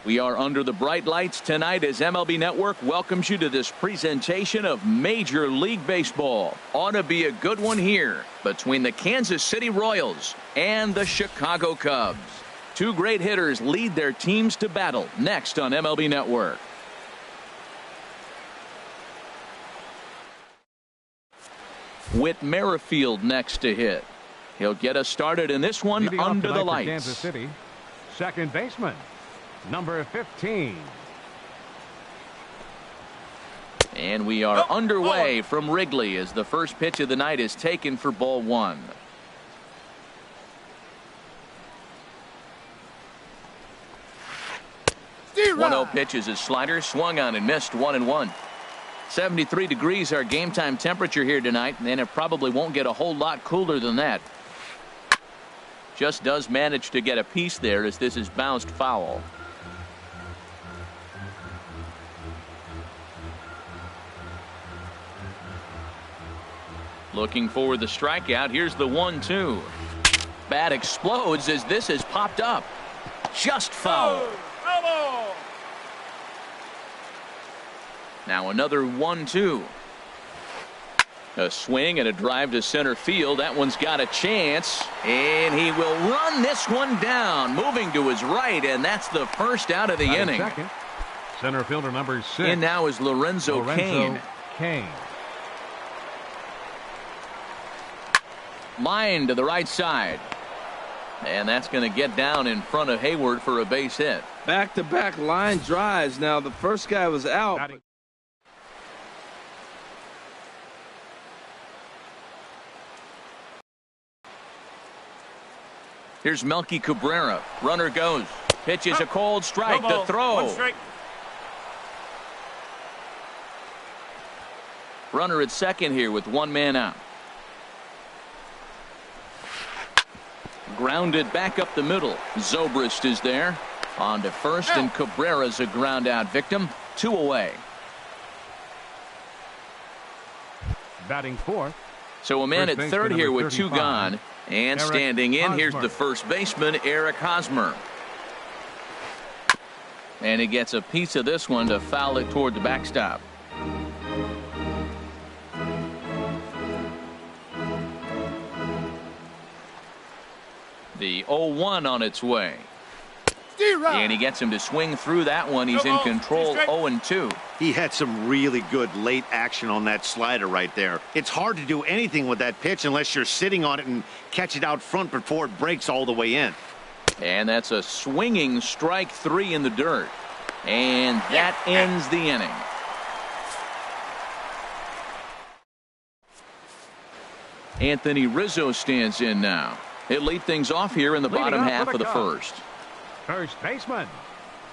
We are under the bright lights tonight as MLB Network welcomes you to this presentation of Major League Baseball. Ought to be a good one here between the Kansas City Royals and the Chicago Cubs. Two great hitters lead their teams to battle next on MLB Network. Whit Merrifield next to hit. He'll get us started in this one under the lights. Kansas City, second baseman, number 15. And we are underway from Wrigley as the first pitch of the night is taken for ball one. One 0 pitch is a slider, swung on and missed, 1-1. 73 degrees our game time temperature here tonight, and it probably won't get a whole lot cooler than that. Just does manage to get a piece there as this is bounced foul. Looking for the strikeout. Here's the 1-2. Bat explodes as this has popped up. Just foul. Now another 1-2. A swing and a drive to center field. That one's got a chance, and he will run this one down, moving to his right, and that's the first out of the inning. Second, center fielder number 6. And now is Lorenzo Cain. Line to the right side. And that's going to get down in front of Hayward for a base hit. Back-to-back line drives. Now the first guy was out. Here's Melky Cabrera. Runner goes. Pitch is a cold strike. The throw. Runner at second here with one man out. Grounded back up the middle. Zobrist is there. On to first, and Cabrera's a ground out victim. 2 away. Batting fourth. So a man at third here with 2 gone. And standing in, here's the first baseman, Eric Hosmer. And he gets a piece of this one to foul it toward the backstop. The 0-1 on its way. And he gets him to swing through that one. He's in control. 0-2. He had some really good late action on that slider right there. It's hard to do anything with that pitch unless you're sitting on it and catch it out front before it breaks all the way in. And that's a swinging strike 3 in the dirt. And that ends the inning. Anthony Rizzo stands in now. He'll lead things off here in the bottom half of the first. First baseman,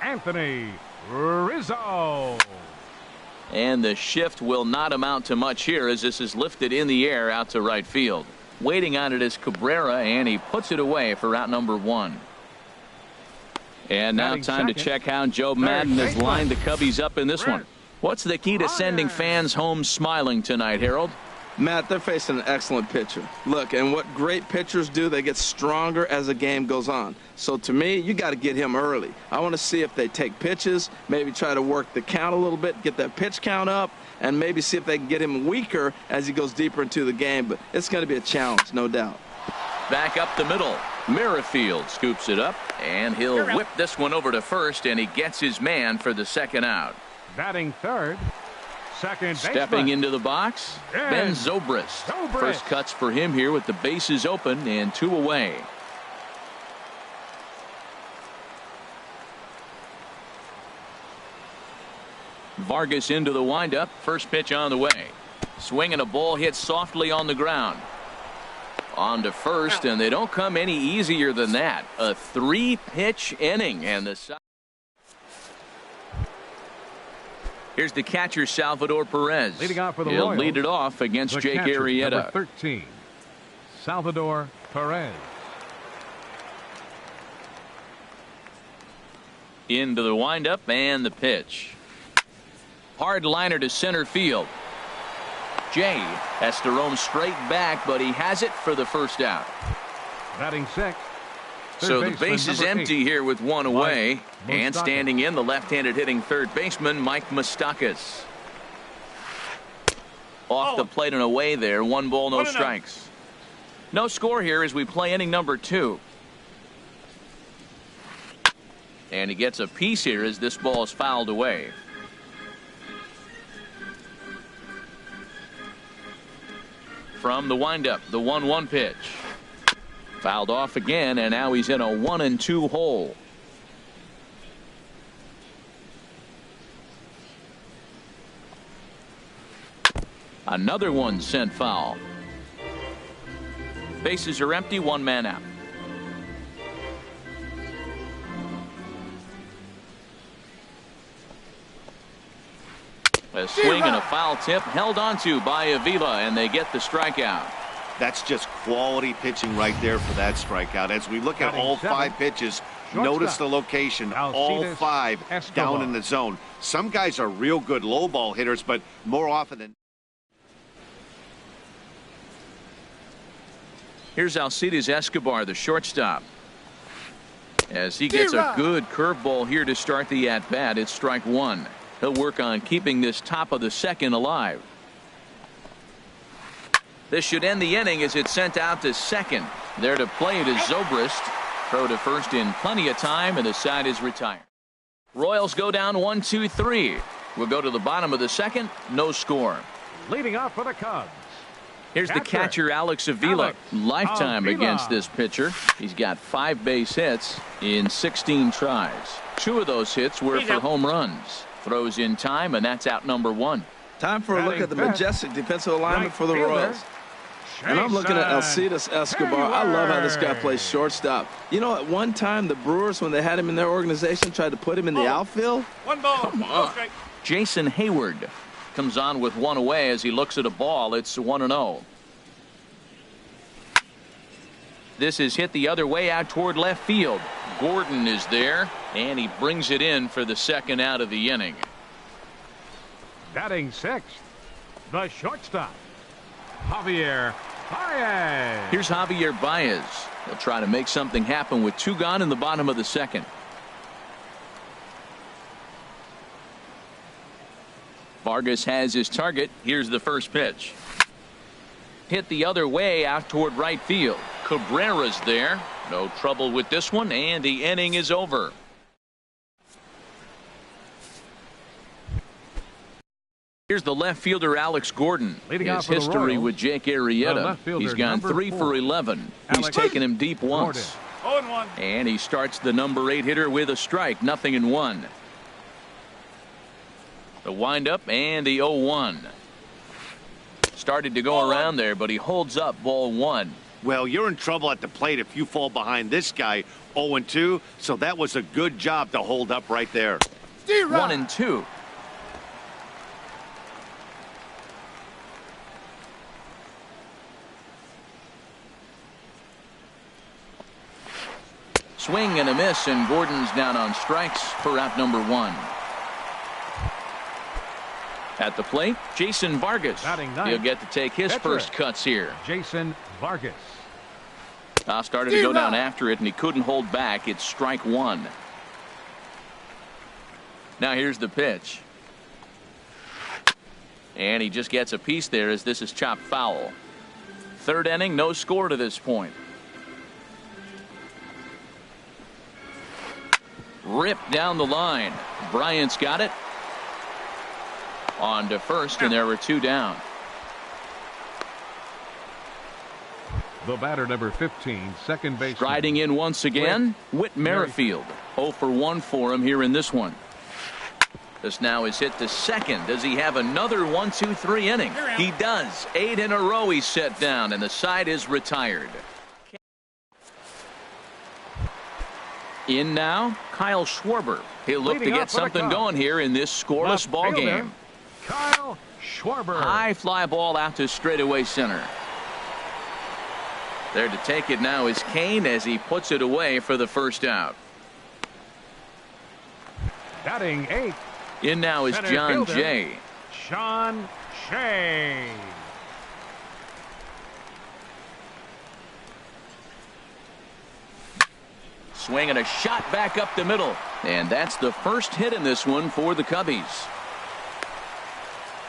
Anthony Rizzo. And the shift will not amount to much here as this is lifted in the air out to right field. Waiting on it is Cabrera, and he puts it away for out number 1. And now time to check how Joe Madden has lined the Cubbies up in this one. What's the key to sending fans home smiling tonight, Harold? Matt, they're facing an excellent pitcher. Look, and what great pitchers do, they get stronger as the game goes on. So to me, you got to get him early. I want to see if they take pitches, maybe try to work the count a little bit, get that pitch count up, and maybe see if they can get him weaker as he goes deeper into the game. But it's going to be a challenge, no doubt. Back up the middle. Merrifield scoops it up, and he'll whip this one over to first, and he gets his man for the second out. Batting third. Second baseman. Stepping into the box, Ben Zobrist. First cuts for him here with the bases open and 2 away. Vargas into the windup. First pitch on the way. Swinging a ball hit softly on the ground. On to first, and they don't come any easier than that. A 3-pitch inning, and the side. Here's the catcher, Salvador Perez. Leading off for the He'll Royals, lead it off against Jake Arrieta. Number 13, Salvador Perez. Into the windup and the pitch. Hard liner to center field. Jay has to roam straight back, but he has it for the first out. Batting sixth. So the baseman, base is number empty 8. here with one away. Mike And Moustakas. standing in, the left-handed hitting third baseman, Mike Moustakas. Off the plate and away there. 1 ball, no strikes. No score here as we play inning number 2. And he gets a piece here as this ball is fouled away. From the windup, the 1-1 pitch. Fouled off again, and now he's in a 1-2 hole. Another one sent foul. Bases are empty, 1 man out. A swing and a foul tip held onto by Avila, and they get the strikeout. That's just quality pitching right there for that strikeout. As we look at Batting all 7, 5 pitches, shortstop, notice the location. All Alcides 5 Escobar. down in the zone. Some guys are real good low ball hitters, but more often than Here's Alcides Escobar, the shortstop. As he gets a good curveball here to start the at-bat, it's strike 1. He'll work on keeping this top of the second alive. This should end the inning as it's sent out to second. There to play it is Zobrist. Throw to first in plenty of time, and the side is retired. Royals go down 1-2-3. We'll go to the bottom of the second. No score. Leading off for the Cubs. Here's the catcher, Alex Avila. Alex Lifetime Avila. against this pitcher. He's got 5 base hits in 16 tries. 2 of those hits were for home runs. Throws in time, and that's out number 1. Time for a look at the majestic defensive alignment Right for the fielder, Royals. And I'm looking at Jason Alcides Escobar. I love how this guy Hayward. plays shortstop. You know, at one time, the Brewers, when they had him in their organization, tried to put him in the outfield. 1 ball. Come No on. strike. Jason Hayward comes on with 1 away as he looks at a ball. It's 1-0. This is hit the other way out toward left field. Gordon is there, and he brings it in for the second out of the inning. Batting sixth. The shortstop, Javier Baez. Here's Javier Baez. He'll try to make something happen with 2 gone in the bottom of the second. Vargas has his target. Here's the first pitch. Hit the other way out toward right field. Cabrera's there. No trouble with this one, and the inning is over. Here's the left fielder, Alex Gordon. Leading His off for the history Royals, with Jake the Arrieta. left fielder, He's gone number 3 4, for 11. He's Alex taken him deep once. 0-1. And he starts the number 8 hitter with a strike. 0-1. The windup and the 0-1. Started to go around there, but he holds up ball 1. well, you're in trouble at the plate if you fall behind this guy 0-2. So that was a good job to hold up right there. 1-2. Swing and a miss, and Gordon's down on strikes for out number 1. At the plate, Jason Vargas. Batting ninth. He'll get to take his Catcher. first cuts here. Jason Vargas. Started to go down after it, and he couldn't hold back. It's strike 1. Now here's the pitch. And he just gets a piece there as this is chopped foul. Third inning, no score to this point. Ripped down the line. Bryant's got it. On to first, and there were 2 down. The batter, number 15, second base. Striding in once again, Whit Merrifield. 0 for 1 for him here in this one. This now is hit to second. Does he have another 1-2-3 inning? He does. 8 in a row he's set down, and the side is retired. In now, Kyle Schwarber. He'll look to Leading get off for the something Cubs. going here in this scoreless Left ball fielder, game. Kyle Schwarber. High fly ball out to straightaway center. There to take it now is Kane as he puts it away for the first out. Batting 8th, In now is Center John fielder. Jay. Sean Shea. Swing and a shot back up the middle. And that's the first hit in this one for the Cubbies.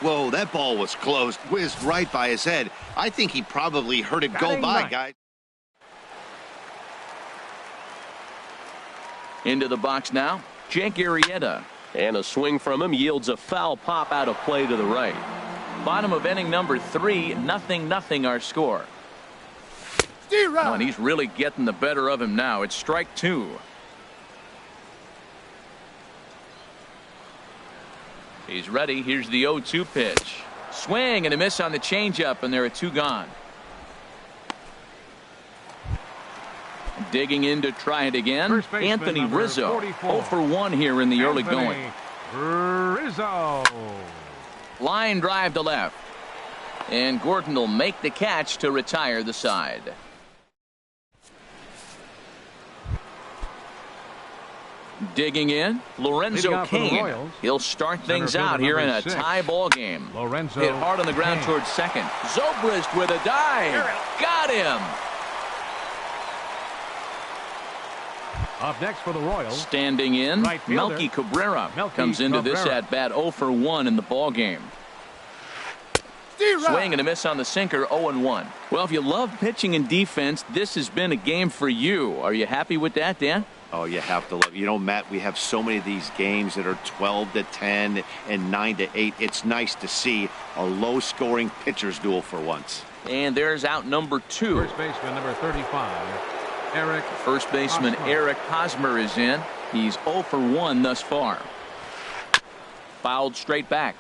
Whoa, that ball was close. Whizzed right by his head. I think he probably heard it go by, guys. Into the box now, Jake Arrieta. And a swing from him yields a foul pop out of play to the right. Bottom of inning number 3, 0-0 our score. Oh, and he's really getting the better of him now. It's strike 2. He's ready. Here's the 0-2 pitch. Swing and a miss on the changeup, and there are 2 gone. Digging in to try it again, Anthony Rizzo. 0 for 1 here in the early going. Rizzo. Line drive to left. And Gordon will make the catch to retire the side. Digging in, Lorenzo Cain. He'll start things out here in a tie ball game. Lorenzo hit hard on the ground towards second. Zobrist with a dive. Got him. Up next for the Royals. Standing in, right Melky Cabrera comes into this at bat 0 for 1 in the ball game. Swing and a miss on the sinker, 0-1. Well, if you love pitching and defense, this has been a game for you. Are you happy with that, Dan? Oh, you have to love. You know, Matt, we have so many of these games that are 12-10 and 9-8. It's nice to see a low-scoring pitcher's duel for once. And there's out number 2. First baseman number 35, Eric. First baseman Hosmer. Eric Hosmer is in. He's 0 for 1 thus far. Fouled straight back.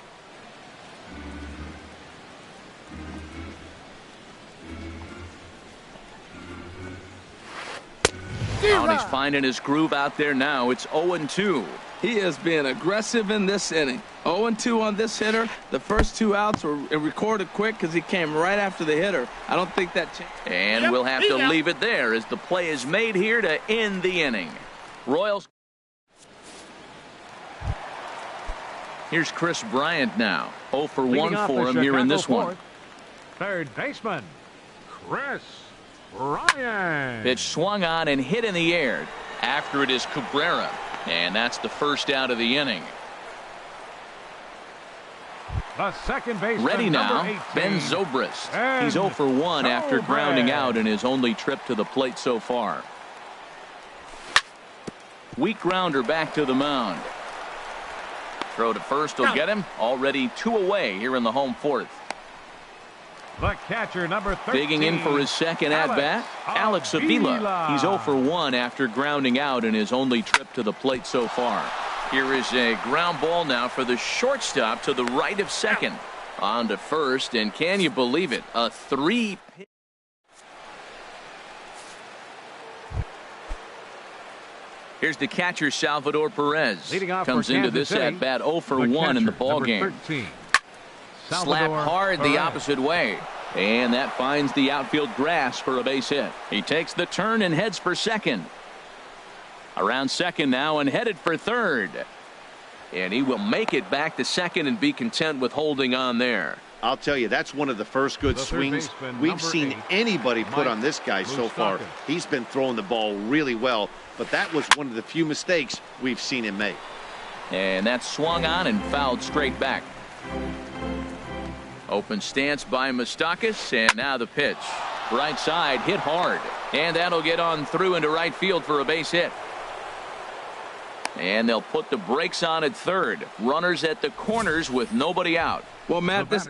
And he's finding his groove out there now. It's 0-2. He is being aggressive in this inning. 0-2 on this hitter. The first 2 outs were recorded quick because he came right after the hitter. I don't think that changed. And we'll have to leave it there as the play is made here to end the inning. Royals. Here's Chris Bryant now. 0 for 1 for him here in this one. Third baseman, Chris Bryant. Pitch swung on and hit in the air. After it is Cabrera. And that's the first out of the inning. The second baseman, ready now, 18, Ben Zobrist. Ben He's 0 for 1 after grounding Zobrist. out in his only trip to the plate so far. Weak grounder back to the mound. Throw to first will get him. Already 2 away here in the home 4th. The catcher, number 13. Digging in for his second at-bat, Alex Avila. He's 0 for 1 after grounding out in his only trip to the plate so far. Here is a ground ball now for the shortstop to the right of second. On to first, and can you believe it? A 3. Here's the catcher, Salvador Perez. Leading off comes for into Kansas this City, at-bat 0 for the 1 in the catcher, ball number game. 13. Slap hard Perez. the opposite way. And that finds the outfield grass for a base hit. He takes the turn and heads for second. Around second now and headed for third. And he will make it back to second and be content with holding on there. I'll tell you, that's one of the first good The third swings baseman, we've number seen 8, anybody put Mike on this guy so far. Moustakas. He's been throwing the ball really well, but that was one of the few mistakes we've seen him make. And that swung on and fouled straight back. Open stance by Moustakas, and now the pitch. Right side hit hard, and that'll get on through into right field for a base hit. And they'll put the brakes on at third. Runners at the corners with nobody out. Well, Matt, this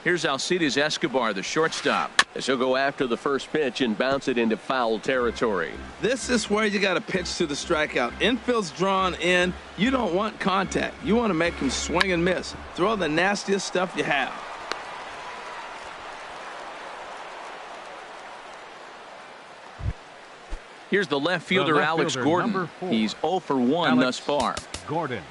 Here's Alcides Escobar, the shortstop, as he'll go after the first pitch and bounce it into foul territory. This is where you got to pitch to the strikeout. Infield's drawn in. You don't want contact. You want to make him swing and miss. Throw the nastiest stuff you have. Here's the left fielder, Alex Gordon. He's 0 for 1 thus far. Gordon.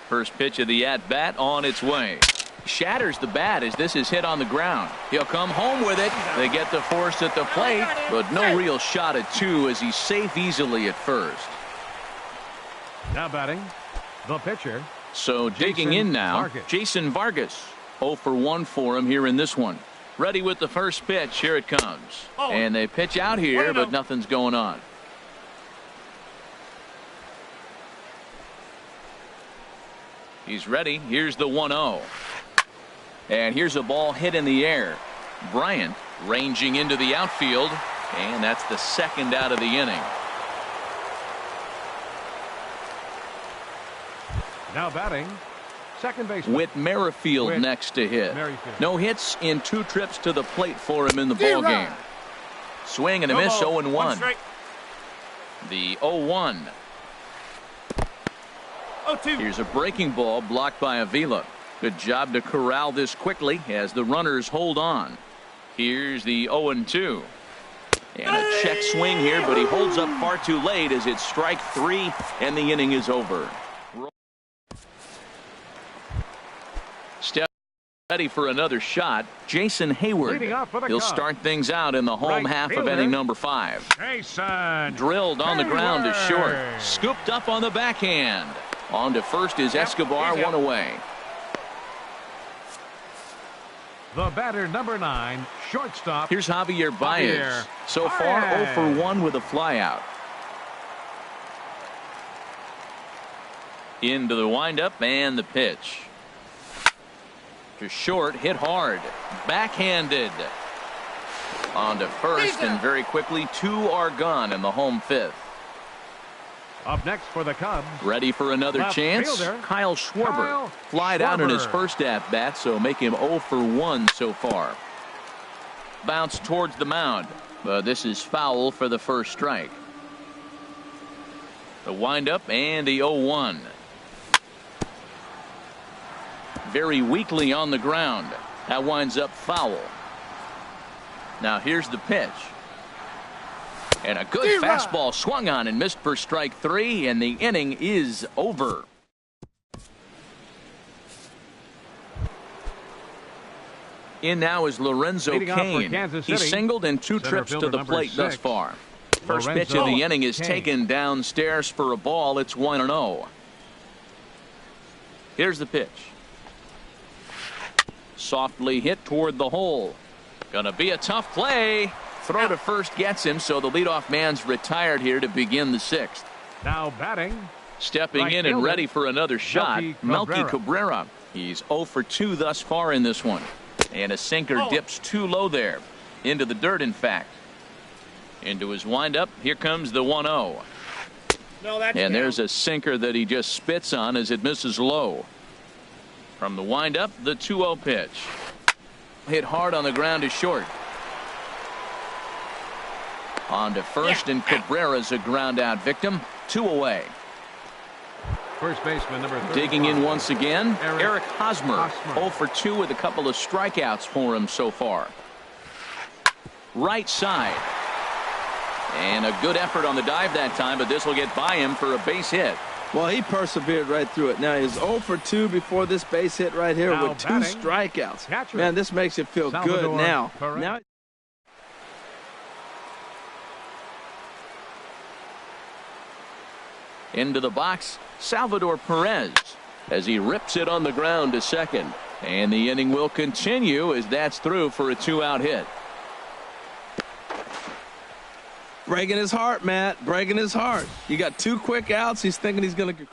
First pitch of the at-bat on its way. Shatters the bat as this is hit on the ground. He'll come home with it. They get the force at the plate, but no real shot at 2 as he's safe easily at first. Now batting, the pitcher. So digging in now, Jason Vargas. 0 for 1 for him here in this one. Ready with the first pitch. Here it comes. And they pitch out here, but nothing's going on. He's ready. Here's the 1-0. And here's a ball hit in the air. Bryant ranging into the outfield, and that's the second out of the inning. Now batting, second baseman. Whit Merrifield next to hit. No hits in 2 trips to the plate for him in the ball game. Swing and a miss, 0-1. The 0-1. Here's a breaking ball blocked by Avila. Good job to corral this quickly as the runners hold on. Here's the 0-2. And a check swing here, but he holds up far too late as it's strike 3 and the inning is over. Step ready for another shot. Jason Hayward. He'll start things out in the home half of inning number 5. Jason drilled on the ground to short. Scooped up on the backhand. On to first is Escobar, 1 away. The batter, number 9, shortstop. Here's Javier Baez. So far 0 for 1 with a flyout. Into the windup and the pitch. To short, hit hard. Backhanded. On to first, and very quickly 2 are gone in the home 5th. Up next for the Cubs. Ready for another left chance. fielder, Kyle Schwarber. Flied out in his first at-bat, so make him 0 for 1 so far. Bounce towards the mound, but this is foul for the first strike. The windup and the 0-1. Very weakly on the ground. That winds up foul. Now here's the pitch. And a good fastball swung on and missed for strike 3, and the inning is over. In now is Lorenzo Cain. He singled in 2 trips to the plate thus far. First pitch of the inning is taken downstairs for a ball. It's 1-0. Here's the pitch. Softly hit toward the hole. Gonna be a tough play. Throw to first gets him, so the leadoff man's retired here to begin the 6th. Now batting. Stepping in and ready for another shot, Melky Cabrera. He's 0 for 2 thus far in this one. And a sinker dips too low there. Into the dirt, in fact. Into his windup. Here comes the 1-0. And there's a sinker that he just spits on as it misses low. From the windup, the 2-0 pitch. Hit hard on the ground to short. On to first, and Cabrera's a ground out victim. 2 away. First baseman number 35. Digging in once again, Eric Hosmer. 0 for 2 with a couple of strikeouts for him so far. Right side. And a good effort on the dive that time, but this will get by him for a base hit. Well, he persevered right through it. Now he's 0 for 2 before this base hit right here with 2 strikeouts. Catcher. Man, this makes you feel good now. Into the box, Salvador Perez as he rips it on the ground to second. And the inning will continue as that's through for a 2-out hit. Breaking his heart, Matt. Breaking his heart. You got 2 quick outs. He's thinking he's going to.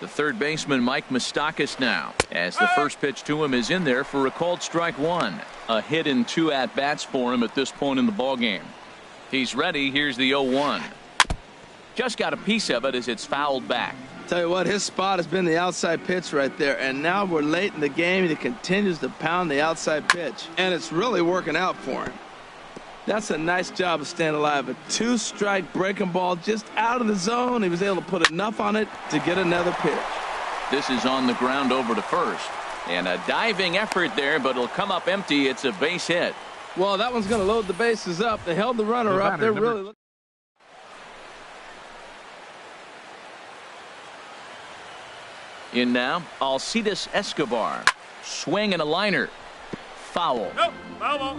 The third baseman, Mike Moustakas, now, as the first pitch to him is in there for a called strike 1. A hit in 2 at-bats for him at this point in the ballgame. He's ready. Here's the 0-1. Just got a piece of it as it's fouled back. Tell you what, his spot has been the outside pitch right there, and now we're late in the game and he continues to pound the outside pitch, and it's really working out for him. That's a nice job of staying alive. A 2-strike breaking ball just out of the zone. He was able to put enough on it to get another pitch. This is on the ground over to first. And a diving effort there, but it'll come up empty. It's a base hit. Well, that one's going to load the bases up. They held the runner up. They're really... In now, Alcides Escobar. Swing and a liner. Foul. Nope, foul ball.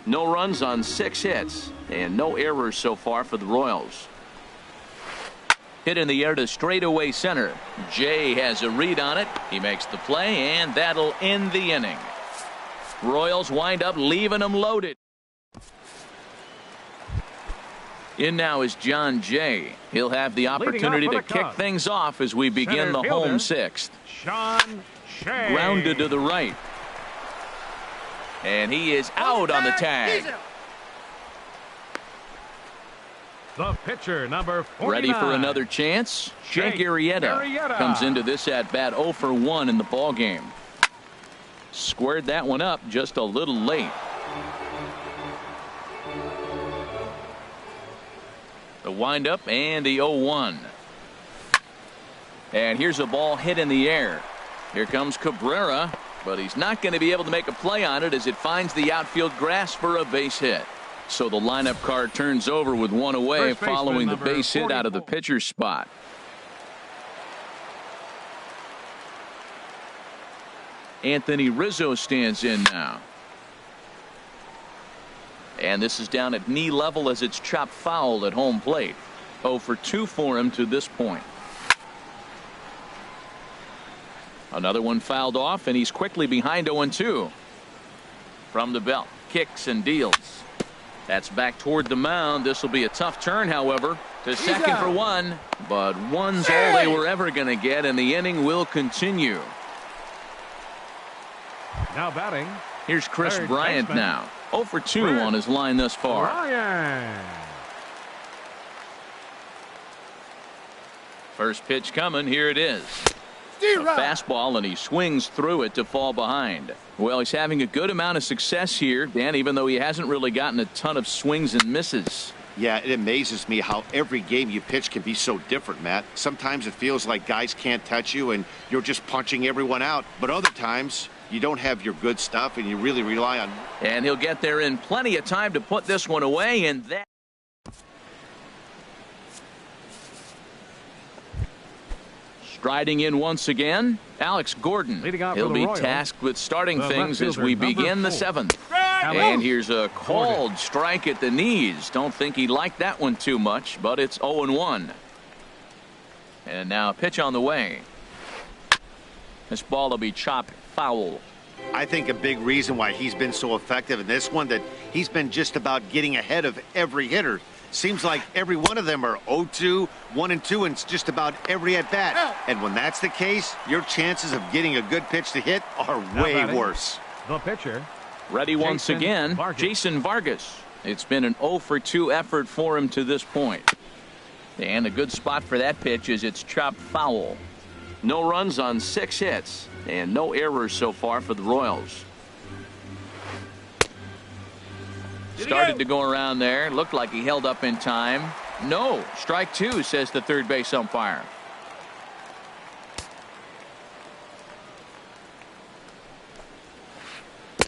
No runs on 6 hits and no errors so far for the Royals. Hit in the air to straightaway center. Jay has a read on it. He makes the play, and that'll end the inning. Royals wind up leaving them loaded. In now is John Jay. He'll have the opportunity to kick things off as we begin the home 6th. Sean Shea. Grounded to the right. And he is out on the tag. The pitcher, number 49. Ready for another chance? Jake Arrieta comes into this at bat 0 for 1 in the ball game. Squared that one up just a little late. The windup and the 0-1. And here's a ball hit in the air. Here comes Cabrera, but he's not going to be able to make a play on it as it finds the outfield grass for a base hit. So the lineup card turns over with one away following the base hit out of the pitcher's spot. Anthony Rizzo stands in now. And this is down at knee level as it's chopped foul at home plate. 0 for 2 for him to this point. Another one fouled off, and he's quickly behind 0-2. From the belt, kicks and deals. That's back toward the mound. This will be a tough turn, however, to second for 1. But 1's all they were ever going to get, and the inning will continue. Now batting. Here's Chris third Bryant baseman. now. 0 for 2 on his line thus far. Bryant. First pitch coming. Here it is. A fastball, and he swings through it to fall behind. Well, he's having a good amount of success here, Dan, even though he hasn't really gotten a ton of swings and misses. Yeah, it amazes me how every game you pitch can be so different, Matt. Sometimes it feels like guys can't touch you and you're just punching everyone out. But other times you don't have your good stuff and you really rely on. And he'll get there in plenty of time to put this one away, and that. Striding in once again, Alex Gordon. He'll be tasked with starting things as we begin the 7th. And here's a called strike at the knees. Don't think he liked that one too much, but it's 0-1. And now a pitch on the way. This ball will be chopped foul. I think a big reason why he's been so effective in this one that he's been just about getting ahead of every hitter. Seems like every one of them are 0-2, 1-2, and it's just about every at bat. And when that's the case, your chances of getting a good pitch to hit are way worse. The pitcher. Ready once again, Jason Vargas. It's been an 0 for 2 effort for him to this point. And a good spot for that pitch is it's chopped foul. No runs on 6 hits and no errors so far for the Royals. Started to go around there. Looked like he held up in time. No. Strike 2, says the third base umpire.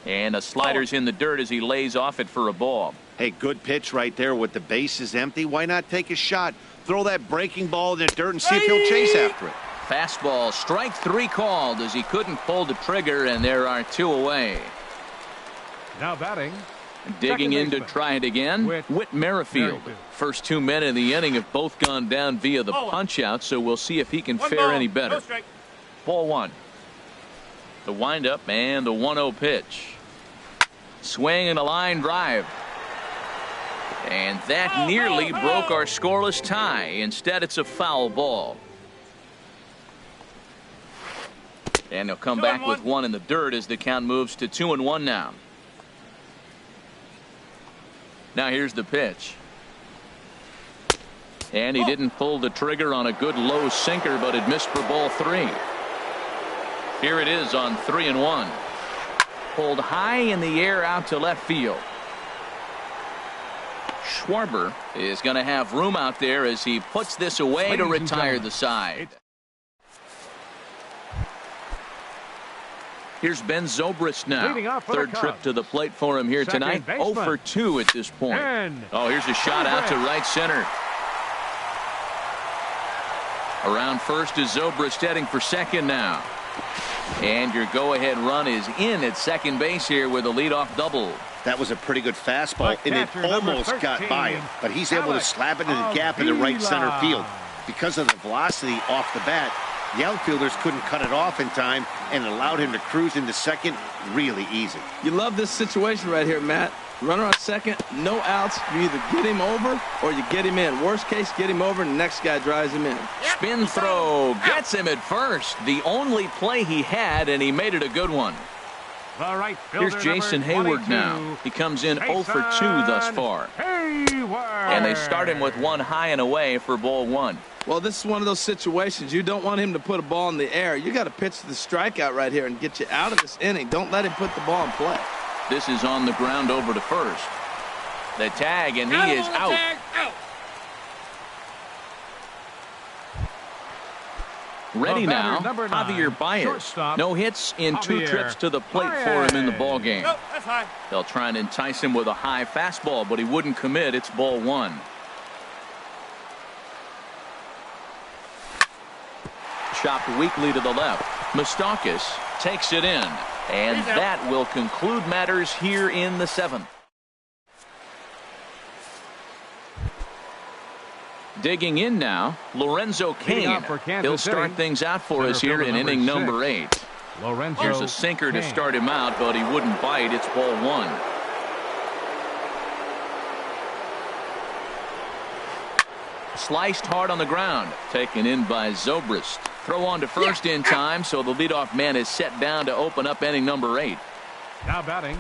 And a slider's in the dirt as he lays off it for a ball. Hey, good pitch right there with the bases empty. Why not take a shot? Throw that breaking ball in the dirt and see if he'll chase after it. Fastball, strike 3 called as he couldn't pull the trigger, and there are 2 away. Now batting. Digging in to try it again, Whit Merrifield. First 2 men in the inning have both gone down via the punch-out, so we'll see if he can fare any better. Ball 1. The windup and the 1-0 pitch. Swing and a line drive. And that nearly broke our scoreless tie. Instead, it's a foul ball. And he'll come back with 1 in the dirt as the count moves to 2-1 now. Now here's the pitch. And he didn't pull the trigger on a good low sinker, but it missed for ball 3. Here it is on 3-1. Pulled high in the air out to left field. Schwarber is going to have room out there as he puts this away to retire the side. Here's Ben Zobrist now. Leading off for the Third trip Cubs. to the plate for him here Second tonight. baseman. 0 for 2 at this point. And Oh, here's a shot out to right center. Around first is Zobrist heading for second now. And your go-ahead run is in at second base here with a leadoff double. That was a pretty good fastball, The and it catcher, number almost got 13, by him. But he's able to Alex slap it in the gap in the right center Avila. field. Because of the velocity off the bat, the outfielders couldn't cut it off in time and allowed him to cruise into second really easy. You love this situation right here, Matt. Runner on second, no outs. You either get him over or you get him in. Worst case, get him over and the next guy drives him in. Spin throw gets him at first. The only play he had, and he made it a good one. the right fielder, Here's Jason number Hayward 22, now. He comes in 0 for 2 thus far. Hayward. And they start him with one high and away for ball one. Well, this is one of those situations. You don't want him to put a ball in the air. You got to pitch the strikeout right here and get you out of this inning. Don't let him put the ball in play. This is on the ground over to first. The tag, and he is out. Ready The batter, now, number 9, Javier Baez. shortstop, No hits in 2 Javier trips to the plate for him in the ball game. Oh, that's high. They'll try and entice him with a high fastball, but he wouldn't commit. It's ball one. Chopped weakly to the left. Moustakas takes it in, and that will conclude matters here in the 7th. Digging in now, Lorenzo Leading Cain. off for Kansas He'll start City, things out for center us here fielder in inning number 6, 8. Lorenzo Here's a sinker to Cain. start him out, but he wouldn't bite. It's ball one. Sliced hard on the ground. Taken in by Zobrist. Throw on to first in time, so the leadoff man is set down to open up inning number 8. Now batting,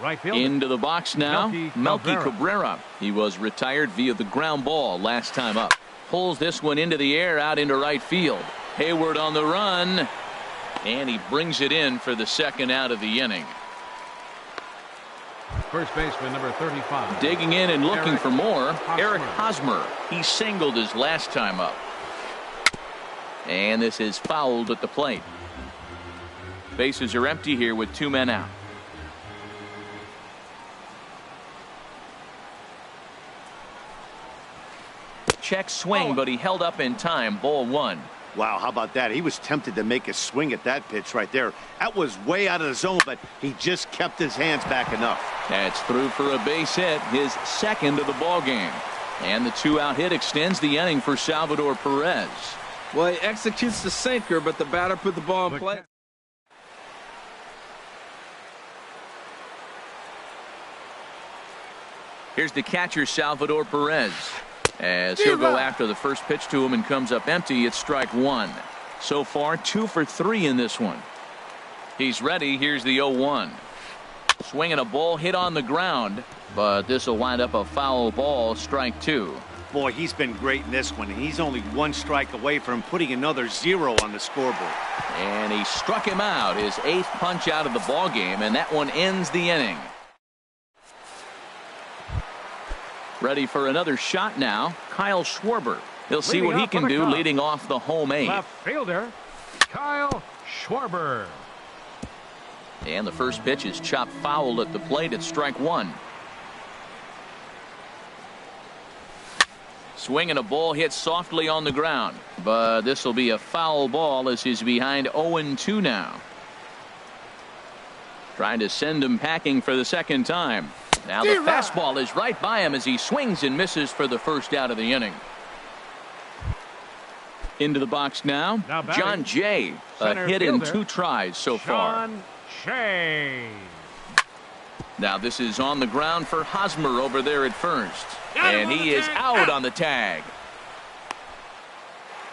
right fielder. Into the box now, Melky Cabrera. He was retired via the ground ball last time up. Pulls this one into the air out into right field. Hayward on the run, and he brings it in for the second out of the inning. First baseman, number 35. Digging in and looking Eric for more, Hosmer. Eric Hosmer. He singled his last time up. And this is fouled at the plate. Bases are empty here with 2 men out. Check swing, but he held up in time. Ball one. Wow, how about that? He was tempted to make a swing at that pitch right there. That was way out of the zone, but he just kept his hands back enough. That's through for a base hit, his second of the ball game. And the 2-out hit extends the inning for Salvador Perez. Well, he executes the sinker, but the batter put the ball in play. Here's the catcher, Salvador Perez. As he'll go after the first pitch to him and comes up empty, it's strike one. So far, 2 for 3 in this one. He's ready. Here's the 0-1. Swinging a ball hit on the ground, but this will wind up a foul ball, strike 2. Boy, he's been great in this one. He's only 1 strike away from putting another 0 on the scoreboard. And he struck him out, his 8th punch out of the ball game, and that one ends the inning. Ready for another shot now, Kyle Schwarber. He'll see what he can do leading off the home 8. Left fielder, Kyle Schwarber. And the first pitch is chopped foul at the plate at strike 1. Swinging a ball hit softly on the ground, but this will be a foul ball as he's behind 0-2 now. Trying to send him packing for the second time. Now the fastball is right by him as he swings and misses for the first out of the inning. Into the box now, John Jay. A hit in 2 tries so far. John Jay. Now this is on the ground for Hosmer over there at first. And he is out on the tag.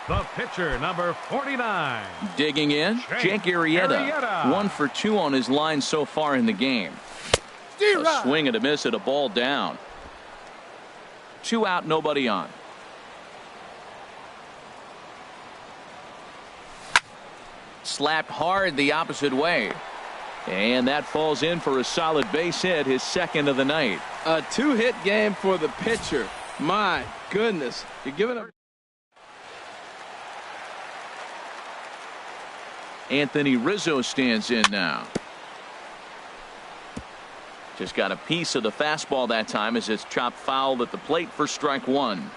The pitcher, number 49. Digging in, Jake Arrieta. 1 for 2 on his line so far in the game. A swing and a miss at a ball down. 2 out, nobody on. Slapped hard the opposite way. And that falls in for a solid base hit, his second of the night. A 2-hit game for the pitcher. My goodness. You're giving up. Anthony Rizzo stands in now. Just got a piece of the fastball that time as it's chopped foul at the plate for strike one.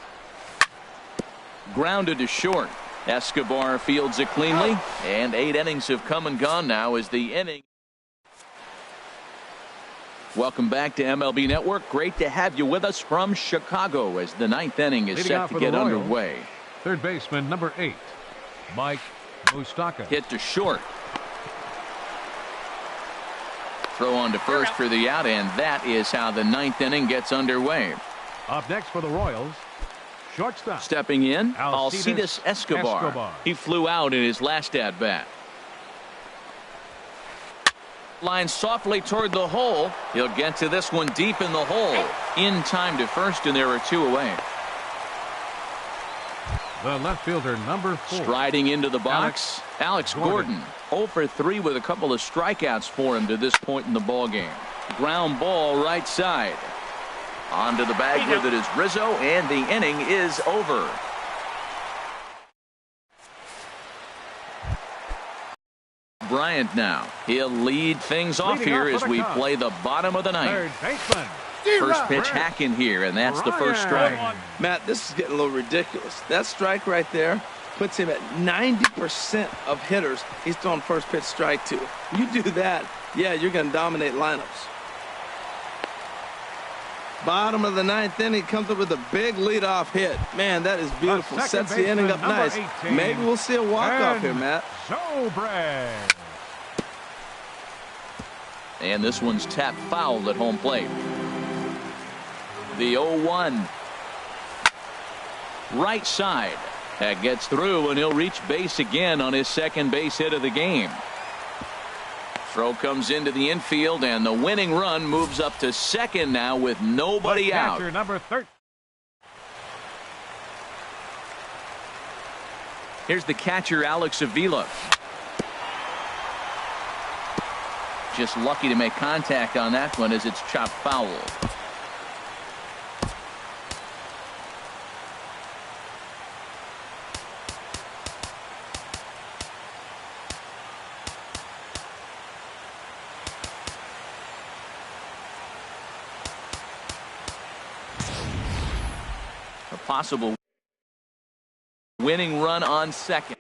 Grounded to short. Escobar fields it cleanly, and 8 innings have come and gone now as the inning. Welcome back to MLB Network. Great to have you with us from Chicago as the 9th inning is set to get underway. Third baseman number 8, Mike Moustakas. Hit to short. Throw on to first for the out, and that is how the 9th inning gets underway. Up next for the Royals, shortstop. Stepping in, Alcides Escobar. He flew out in his last at-bat. Line softly toward the hole. He'll get to this one deep in the hole. In time to first, and there are 2 away. The left fielder number 4. Striding into the box, Alex Gordon. 0 for 3 with a couple of strikeouts for him to this point in the ballgame. Ground ball right side. Onto the bag with it is Rizzo, and the inning is over. Bryant now. He'll lead things off here as we play the bottom of the 9th. Third baseman. First pitch hacking here, and that's the first strike. Matt, this is getting a little ridiculous. That strike right there puts him at 90% of hitters he's throwing first pitch strike to. You do that, yeah, you're going to dominate lineups. Bottom of the 9th inning, comes up with a big leadoff hit. Man, that is beautiful. Sets the inning up nice. 18, maybe we'll see a walk-off here, Matt. Zobrist. And this one's tapped foul at home plate. The 0-1. Right side. That gets through, and he'll reach base again on his second base hit of the game. Throw comes into the infield, and the winning run moves up to second now with nobody out. Catcher number 13. Here's the catcher, Alex Avila. Just lucky to make contact on that one as it's chopped foul. A possible winning run on second.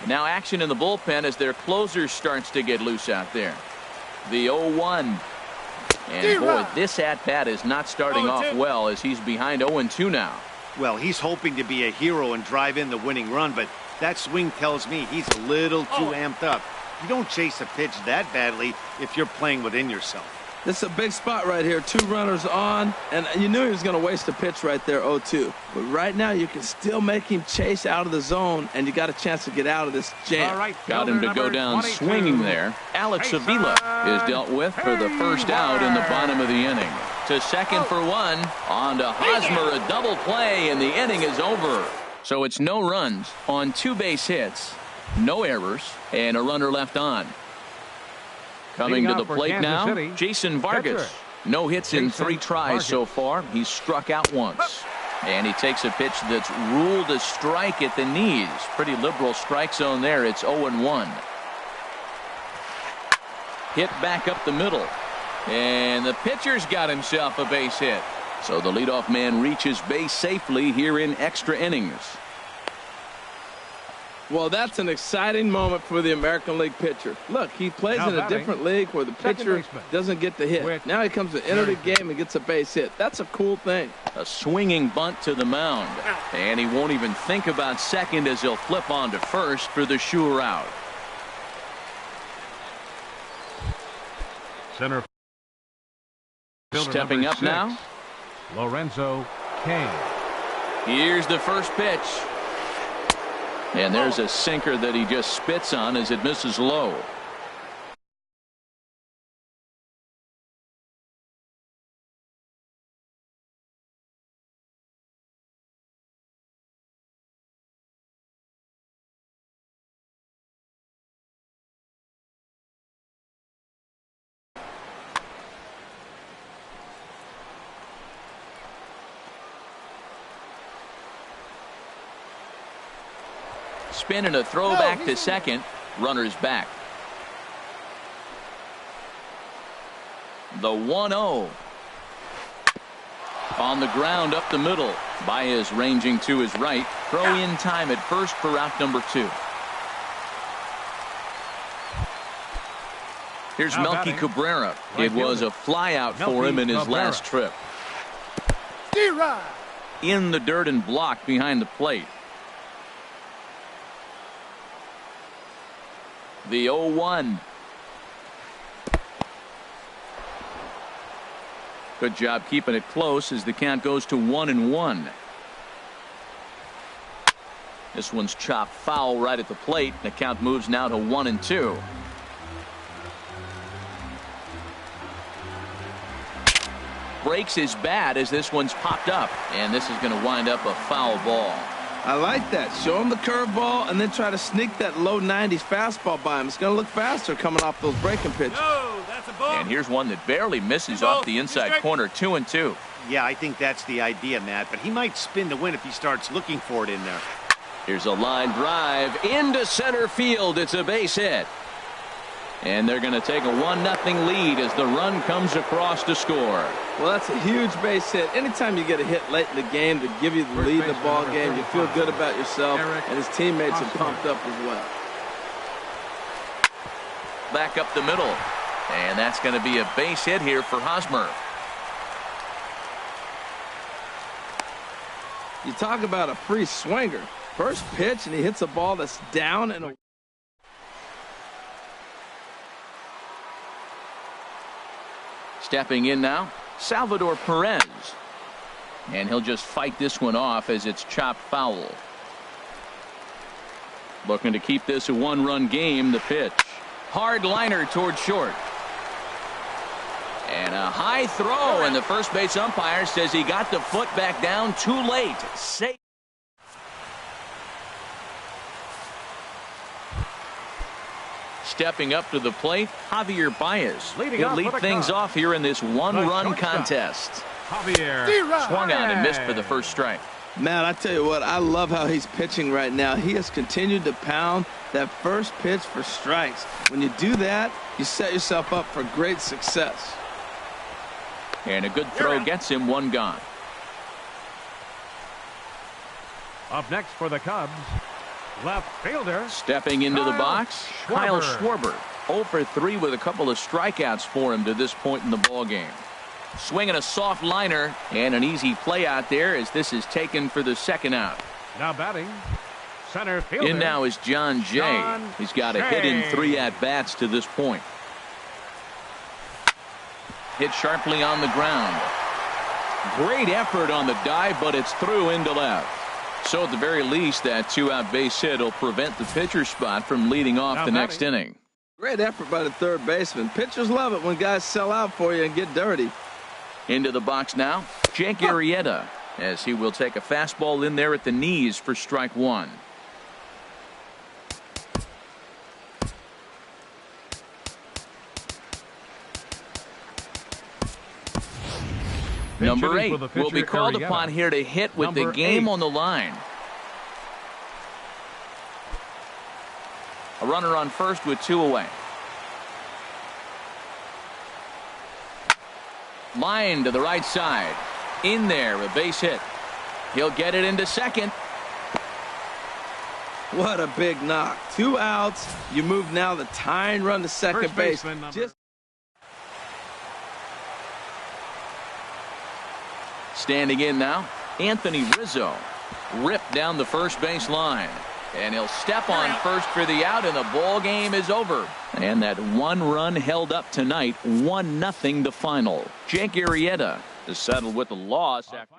Now action in the bullpen as their closer starts to get loose out there. The 0-1. And boy, this at-bat is not starting off well as he's behind 0-2 now. Well, he's hoping to be a hero and drive in the winning run, but that swing tells me he's a little too amped up. You don't chase a pitch that badly if you're playing within yourself. This is a big spot right here. 2 runners on, and you knew he was going to waste a pitch right there, 0-2. But right now, you can still make him chase out of the zone, and you got a chance to get out of this jam. Right, got him to go down 22. Swinging there. Alex Avila is dealt with for the first out in the bottom of the inning. To second for 1. On to Hosmer, a double play, and the inning is over. So it's no runs on 2 base hits, no errors, and a runner left on. Coming to the plate now, City, Jason Vargas. Pitcher. No hits in 3 tries so far. He's struck out once. And he takes a pitch that's ruled a strike at the knees. Pretty liberal strike zone there. It's 0-1. Hit back up the middle. And the pitcher's got himself a base hit. So the leadoff man reaches base safely here in extra innings. Well, that's an exciting moment for the American League pitcher. Look, he plays in a different league where the pitcher doesn't get the hit. Now he comes to enter the game and gets a base hit. That's a cool thing. A swinging bunt to the mound. And he won't even think about second as he'll flip on to first for the sure out. Center. Stepping up 6, now, Lorenzo Cain. Here's the first pitch. And there's a sinker that he just spits on as it misses low. Spin and a throw back to second. Runners back. The 1-0. On the ground up the middle. Baez ranging to his right. Throw in time at first for out number 2. Here's Now Melky batting, Cabrera. right It was fielder. a flyout for Melky him in his Cabrera. last trip. In the dirt and blocked behind the plate. The 0-1. Good job keeping it close as the count goes to 1-1. This one's chopped foul right at the plate. The count moves now to 1-2. Breaks his bat as this one's popped up, and this is going to wind up a foul ball. I like that. Show him the curveball and then try to sneak that low 90s fastball by him. It's going to look faster coming off those breaking pitches. And here's one that barely misses off the inside corner. 2-2. Yeah, I think that's the idea, Matt. But he might spin to win if he starts looking for it in there. Here's a line drive into center field. It's a base hit. And they're going to take a 1-0 lead as the run comes across to score. Well, that's a huge base hit. Anytime you get a hit late in the game to give you the lead in the ball game, you feel good about yourself, and his teammates are pumped up as well. Back up the middle. And that's going to be a base hit here for Hosmer. You talk about a free swinger. First pitch, and he hits a ball that's down and Stepping in now, Salvador Perez. And he'll just fight this one off as it's chopped foul. Looking to keep this a 1-run game. The pitch. Hard liner toward short. And a high throw, and the first base umpire says he got the foot back down too late. Safe. Stepping up to the plate, Javier Baez. Leading He'll off lead for the things Cubs, off here in this one-run shortstop, contest. Javier Swung on and missed for the Baez. first strike. man, I tell you what, I love how he's pitching right now. He has continued to pound that first pitch for strikes. When you do that, you set yourself up for great success. And a good throw gets him one gone. Up next for the Cubs, left fielder. Stepping into the Kyle box, Kyle Schwarber. Schwarber. 0 for 3 with a couple of strikeouts for him to this point in the ball game. Swinging a soft liner and an easy play out there as this is taken for the second out. Now batting, center fielder. In now is John Jay. John He's got a hit in Jay. 3 at-bats to this point. Hit sharply on the ground. Great effort on the dive, but it's through into left. So at the very least, that 2-out base hit will prevent the pitcher spot from leading off Now the next batting. inning. Great effort by the third baseman. Pitchers love it when guys sell out for you and get dirty. Into the box now, Jake Arrieta, as he will take a fastball in there at the knees for strike one. Number hitting 8 for the will be pitcher, called Arrieta. upon here to hit with the Number game 8. on the line. A runner on first with 2 away. Line to the right side. In there, a base hit. He'll get it into second. What a big knock. 2 outs. You move now the tying run to second First base. baseman, number- Just Standing in now, Anthony Rizzo. Ripped down the first base line. And he'll step on first for the out, and the ball game is over. And that 1 run held up tonight, 1-0 the final. Jake Arrieta to settle with the loss after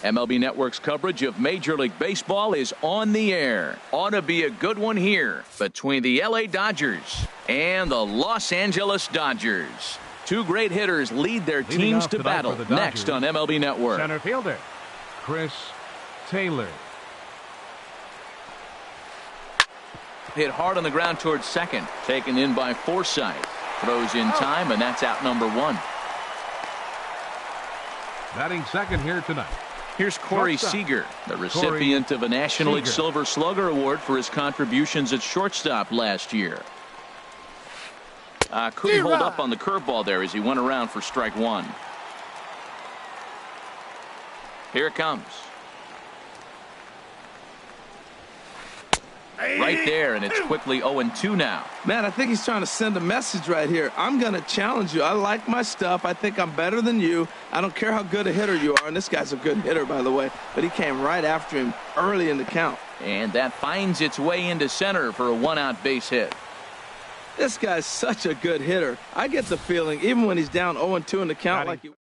MLB Network's coverage of Major League Baseball is on the air. Ought to be a good one here between the LA Dodgers and the Los Angeles Dodgers. Two great hitters lead their teams to battle next on MLB Network. Center fielder, Chris Taylor. Hit hard on the ground towards second. Taken in by Forsythe. Throws in time, and that's out number one. Batting second here tonight. Here's Corey Seager, the recipient of a National League Silver Slugger Award for his contributions at shortstop last year. Couldn't hold up on the curveball there as he went around for strike one. Here it comes. Right there, and it's quickly 0-2 now. Man, I think he's trying to send a message right here. I'm going to challenge you. I like my stuff. I think I'm better than you. I don't care how good a hitter you are. And this guy's a good hitter, by the way. But he came right after him early in the count. And that finds its way into center for a one-out base hit. This guy's such a good hitter. I get the feeling, even when he's down 0-2 in the count, like you.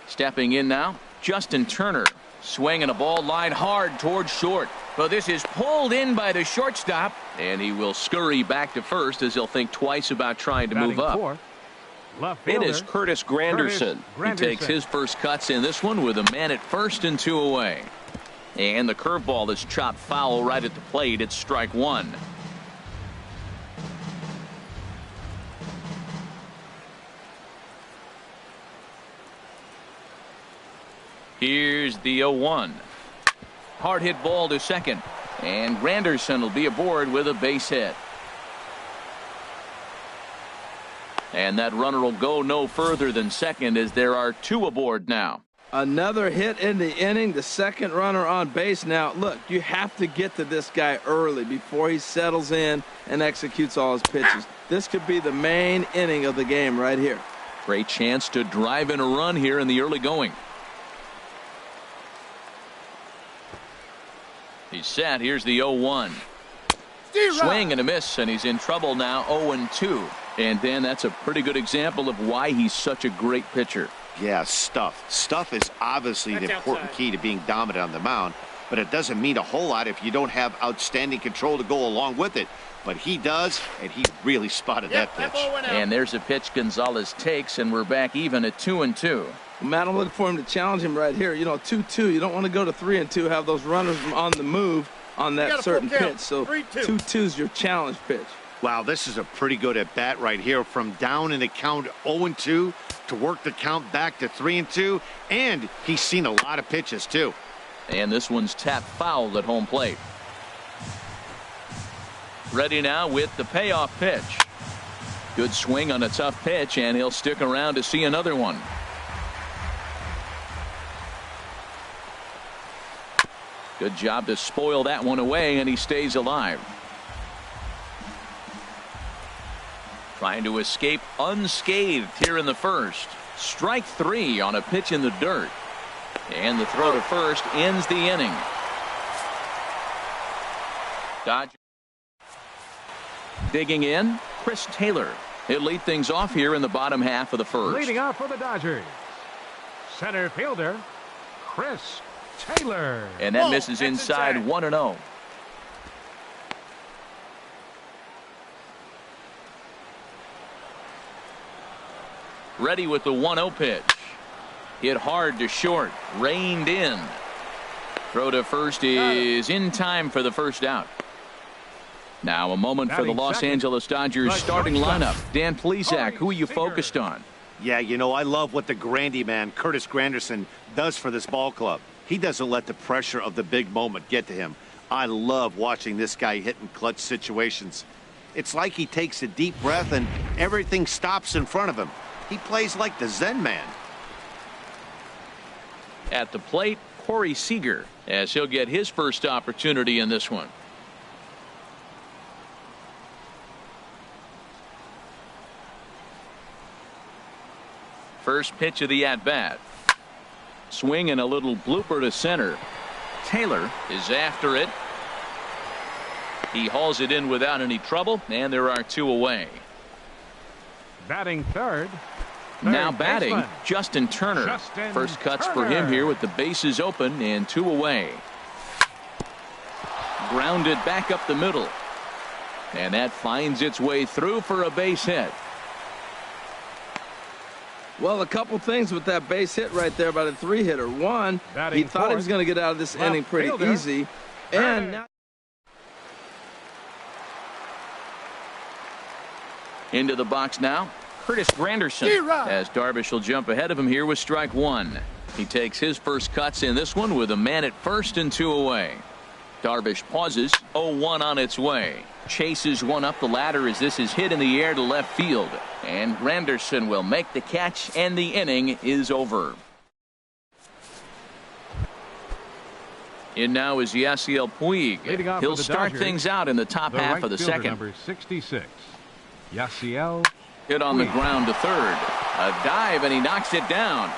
Stepping in now, Justin Turner. Swinging a ball line hard towards short. But this is pulled in by the shortstop, and he will scurry back to first as he'll think twice about trying to move up. It is Curtis Granderson. He takes his first cuts in this one with a man at first and two away. And the curveball is chopped foul right at the plate. It's strike one. Here's the 0-1. Hard hit ball to second. And Granderson will be aboard with a base hit. And that runner will go no further than second as there are two aboard now. Another hit in the inning. The second runner on base. Now, look, you have to get to this guy early before he settles in and executes all his pitches. This could be the main inning of the game right here. Great chance to drive in a run here in the early going. He's set. Here's the 0-1. Swing and a miss, and he's in trouble now. 0-2. And Dan, that's a pretty good example of why he's such a great pitcher. Yeah, stuff. Stuff is obviously the important key to being dominant on the mound, but it doesn't mean a whole lot if you don't have outstanding control to go along with it. But he does, and he really spotted that pitch. And there's a pitch Gonzalez takes, and we're back even at 2-2. Matt, I'm looking for him to challenge him right here. You know, 2-2. You don't want to go to 3-2, have those runners on the move on that certain pitch. So 2-2 is your challenge pitch. Wow, this is a pretty good at bat right here. From down in the count 0-2 to work the count back to 3-2. And he's seen a lot of pitches, too. And this one's tapped foul at home plate. Ready now with the payoff pitch. Good swing on a tough pitch, and he'll stick around to see another one. Good job to spoil that one away, and he stays alive. Trying to escape unscathed here in the first. Strike three on a pitch in the dirt. And the throw to first ends the inning. Dodgers digging in, Chris Taylor. He'll lead things off here in the bottom half of the first. Leading off for the Dodgers, center fielder, Chris Taylor. And that misses inside 1-0. Ready with the 1-0 pitch. Hit hard to short. Reined in. Throw to first is in time for the first out. Now a moment for the Los Angeles Dodgers starting lineup. Dan Plesac, who are you focused on? Yeah, you know, I love what the Grandy man, Curtis Granderson, does for this ball club. He doesn't let the pressure of the big moment get to him. I love watching this guy hit in clutch situations. It's like he takes a deep breath and everything stops in front of him. He plays like the Zen man. At the plate, Corey Seager, as he'll get his first opportunity in this one. First pitch of the at-bat. Swing and a little blooper to center. Taylor is after it. He hauls it in without any trouble, and there are 2 away. Batting third. Now batting, baseman, Justin Turner. Justin First cuts for Turner. him here with the bases open and 2 away. Grounded back up the middle. And that finds its way through for a base hit. Well, a couple things with that base hit right there by the 3-hitter. One, Batting he thought he was fourth, going to get out of this left inning pretty fielder, easy. Turner. And now Into the box now, Curtis Granderson, as Darvish will jump ahead of him here with strike 1. He takes his first cuts in this one with a man at first and 2 away. Darvish pauses, 0-1 on its way. Chases one up the ladder as this is hit in the air to left field. And Granderson will make the catch, and the inning is over. In now is Yasiel Puig. Leading off He'll for the start Dodgers, things out in the top half right of the fielder, second. number 66, Yasiel. Hit on the ground to third. A dive, and he knocks it down.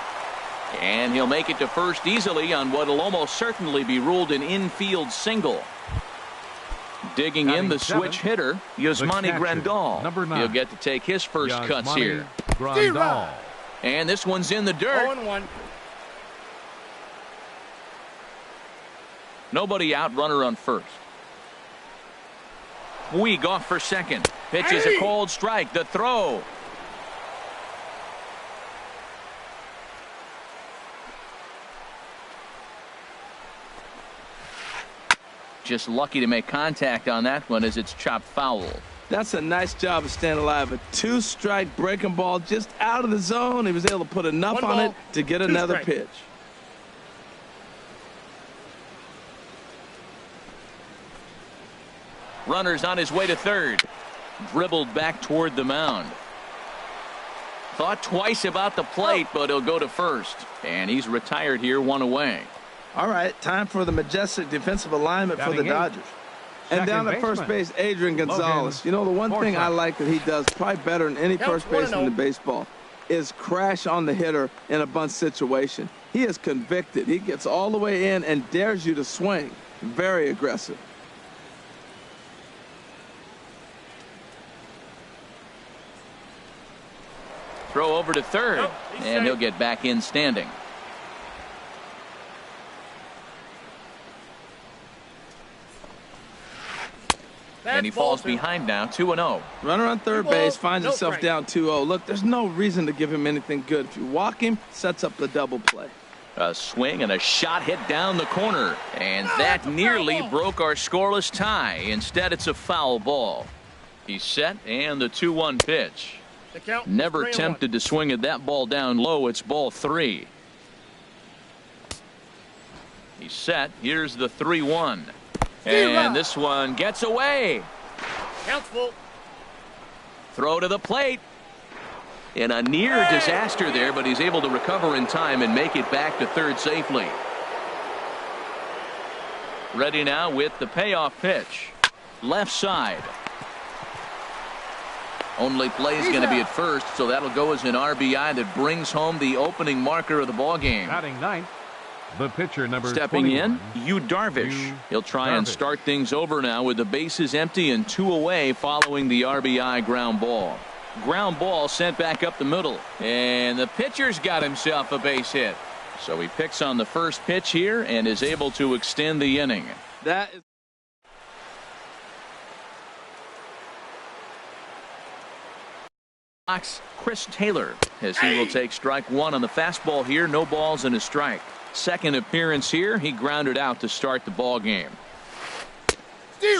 And he'll make it to first easily on what will almost certainly be ruled an infield single. Digging in the switch hitter, Yasmani Grandal. number 9. He'll get to take his first cuts here. Grandal. And this one's in the dirt. 0-1. Nobody out, runner on first. Puig off for second. Pitches a cold strike. The throw. Just lucky to make contact on that one as it's chopped foul. that's a nice job of staying alive. A 2-strike breaking ball just out of the zone. He was able to put enough One on ball, it to get 2 another strike. pitch. Runner's on his way to third. Dribbled back toward the mound. Thought twice about the plate, but he'll go to first. And he's retired here, 1 away. All right, time for the majestic defensive alignment for the Batting Dodgers. And Second down at first baseman, base, Adrian Gonzalez. Logan You know, the one thing I Forsythe. like that he does probably better than any Counts first baseman 1-0. in baseball is crash on the hitter in a bunt situation. He is convicted. He gets all the way in and dares you to swing. Very aggressive. Throw over to third. Nope, he's And he'll safe. get back in standing. And he That's ball falls 2. behind now, 2-0. Runner on third Two base balls, finds no himself strike. down 2-0. Look, there's no reason to give him anything good. If you walk him, sets up the double play. A swing and a shot hit down the corner. And that that's a foul nearly ball. broke our scoreless tie. Instead, it's a foul ball. He's set, and the 2-1 pitch. The count is Never 3-1. tempted to swing at that ball down low. It's ball 3. He's set. Here's the 3-1. And this one gets away. Counts full. Throw to the plate. In a near disaster there, but he's able to recover in time and make it back to third safely. Ready now with the payoff pitch. Left side. Only play is going to be at first, so that'll go as an RBI that brings home the opening marker of the ball game. Batting ninth, the pitcher number Stepping 21. in, Yu Darvish. Yu He'll try and Darvish. start things over now with the bases empty and 2 away following the RBI ground ball. Ground ball sent back up the middle. And the pitcher's got himself a base hit. So he picks on the first pitch here and is able to extend the inning. That is Box Chris Taylor as he will take strike 1 on the fastball here. No balls and a strike. Second appearance here. He grounded out to start the ball game.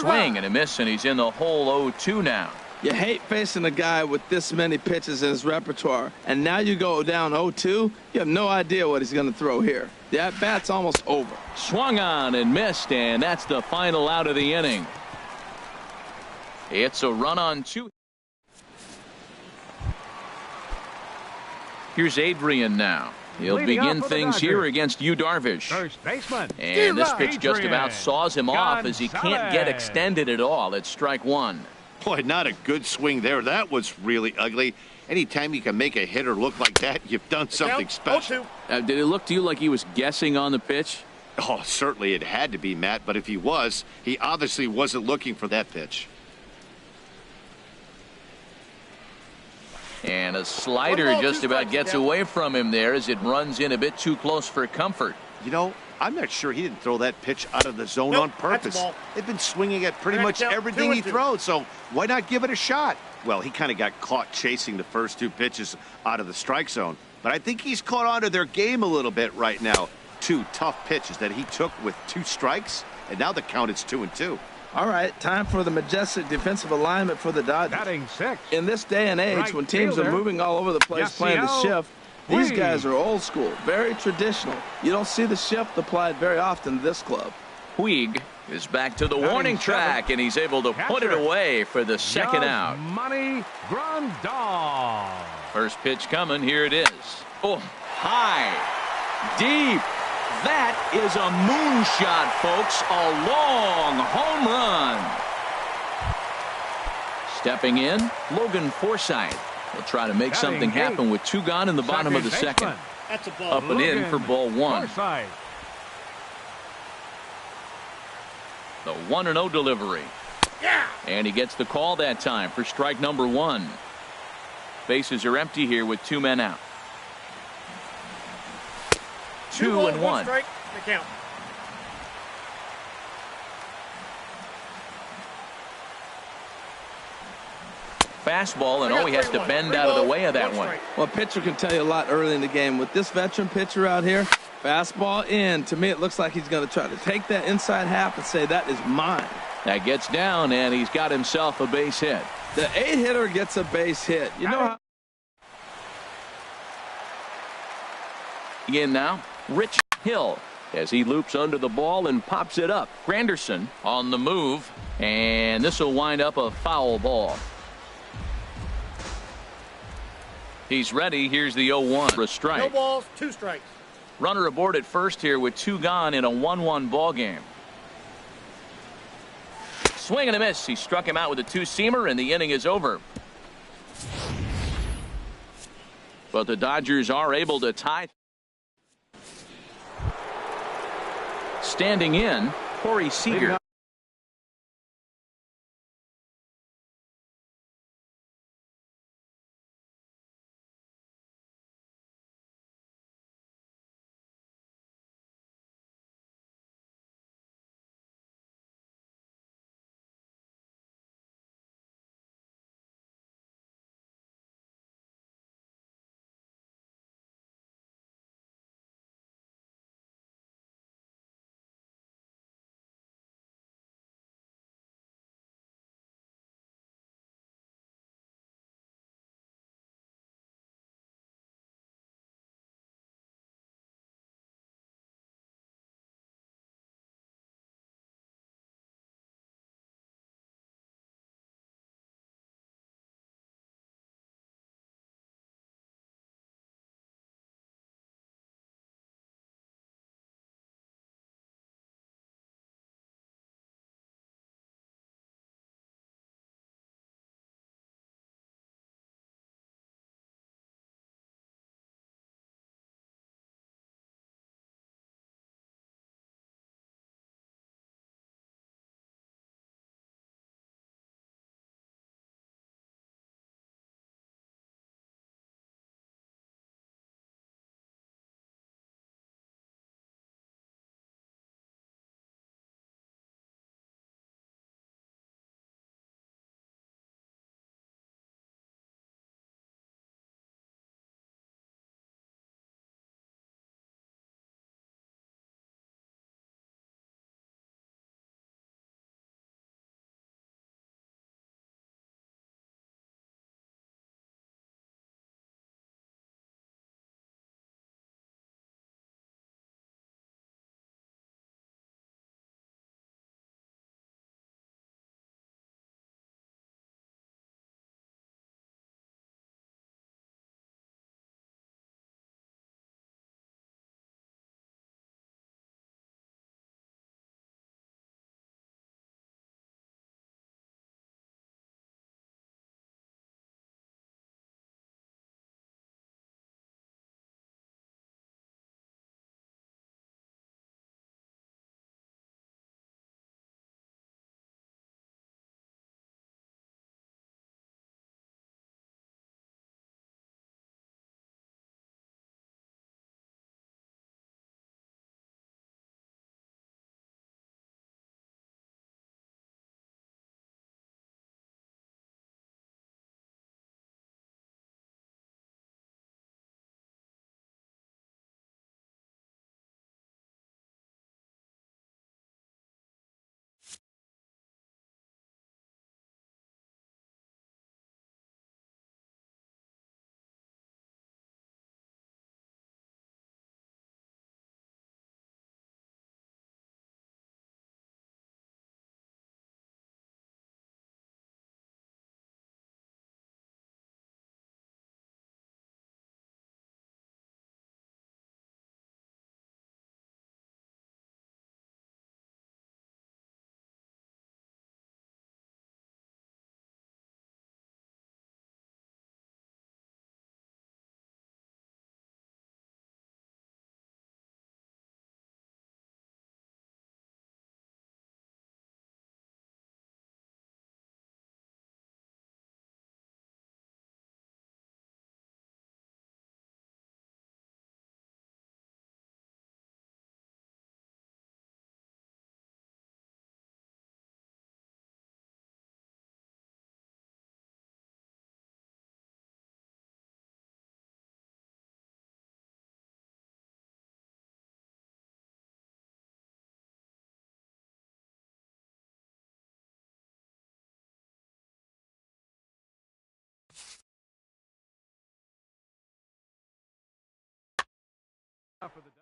Swing and a miss, and he's in the hole 0-2 now. You hate facing a guy with this many pitches in his repertoire, and now you go down 0-2, you have no idea what he's going to throw here. The at-bat's almost over. Swung on and missed, and that's the final out of the inning. It's a run on 2. Here's Adrian now. He'll Leading begin off for the things here Dodgers. against Yu Darvish. First baseman. And this pitch just Adrian about saws him off as he can't get Gonzalez. extended at all. It's strike 1. Boy, not a good swing there. That was really ugly. Anytime you can make a hitter look like that, you've done something Count special. 0-2. Did it look to you like he was guessing on the pitch? Oh, certainly it had to be, Matt, but if he was, he obviously wasn't looking for that pitch. And a slider just about gets away from him there as it runs in a bit too close for comfort. You know, I'm not sure he didn't throw that pitch out of the zone on purpose. They've been swinging at pretty much everything he throws, so why not give it a shot? Well, he kind of got caught chasing the first 2 pitches out of the strike zone, but I think he's caught on to their game a little bit right now. 2 tough pitches that he took with 2 strikes, and now the count is 2-2. All right, time for the majestic defensive alignment for the Dodgers. Batting 6. In this day and age, Right when teams fielder. are moving all over the place playing the shift, these guys are old school, very traditional. You don't see the shift applied very often to this club. Puig is back to the Batting warning 7. track, and he's able to put it Catcher. away for the second out. Money Grandal. First pitch coming. Here it is. Oh, high, deep. That is a moonshot, folks. A long home run. Stepping in, Logan Forsythe will try to make something happen with 2 gone in the bottom of the second. That's a ball. Up and in for ball 1. Forsythe. The 1-0 delivery. Yeah. And he gets the call that time for strike number 1. Bases are empty here with 2 men out. 2-1. Strike. The count. Fastball, and oh, he has to bend out of the way of that one. Well, a pitcher can tell you a lot early in the game. With this veteran pitcher out here, fastball in. To me, it looks like he's going to try to take that inside half and say, that is mine. That gets down, and he's got himself a base hit. The 8-hitter gets a base hit. You know how... In now, Rich Hill as he loops under the ball and pops it up. Granderson on the move, and this will wind up a foul ball. He's ready. Here's the 0-1 for a strike. No balls, 2 strikes. Runner aboard at first here with 2 gone in a 1-1 ball game. Swing and a miss. He struck him out with a 2-seamer, and the inning is over. But the Dodgers are able to tie. Standing in, Corey Seager. For the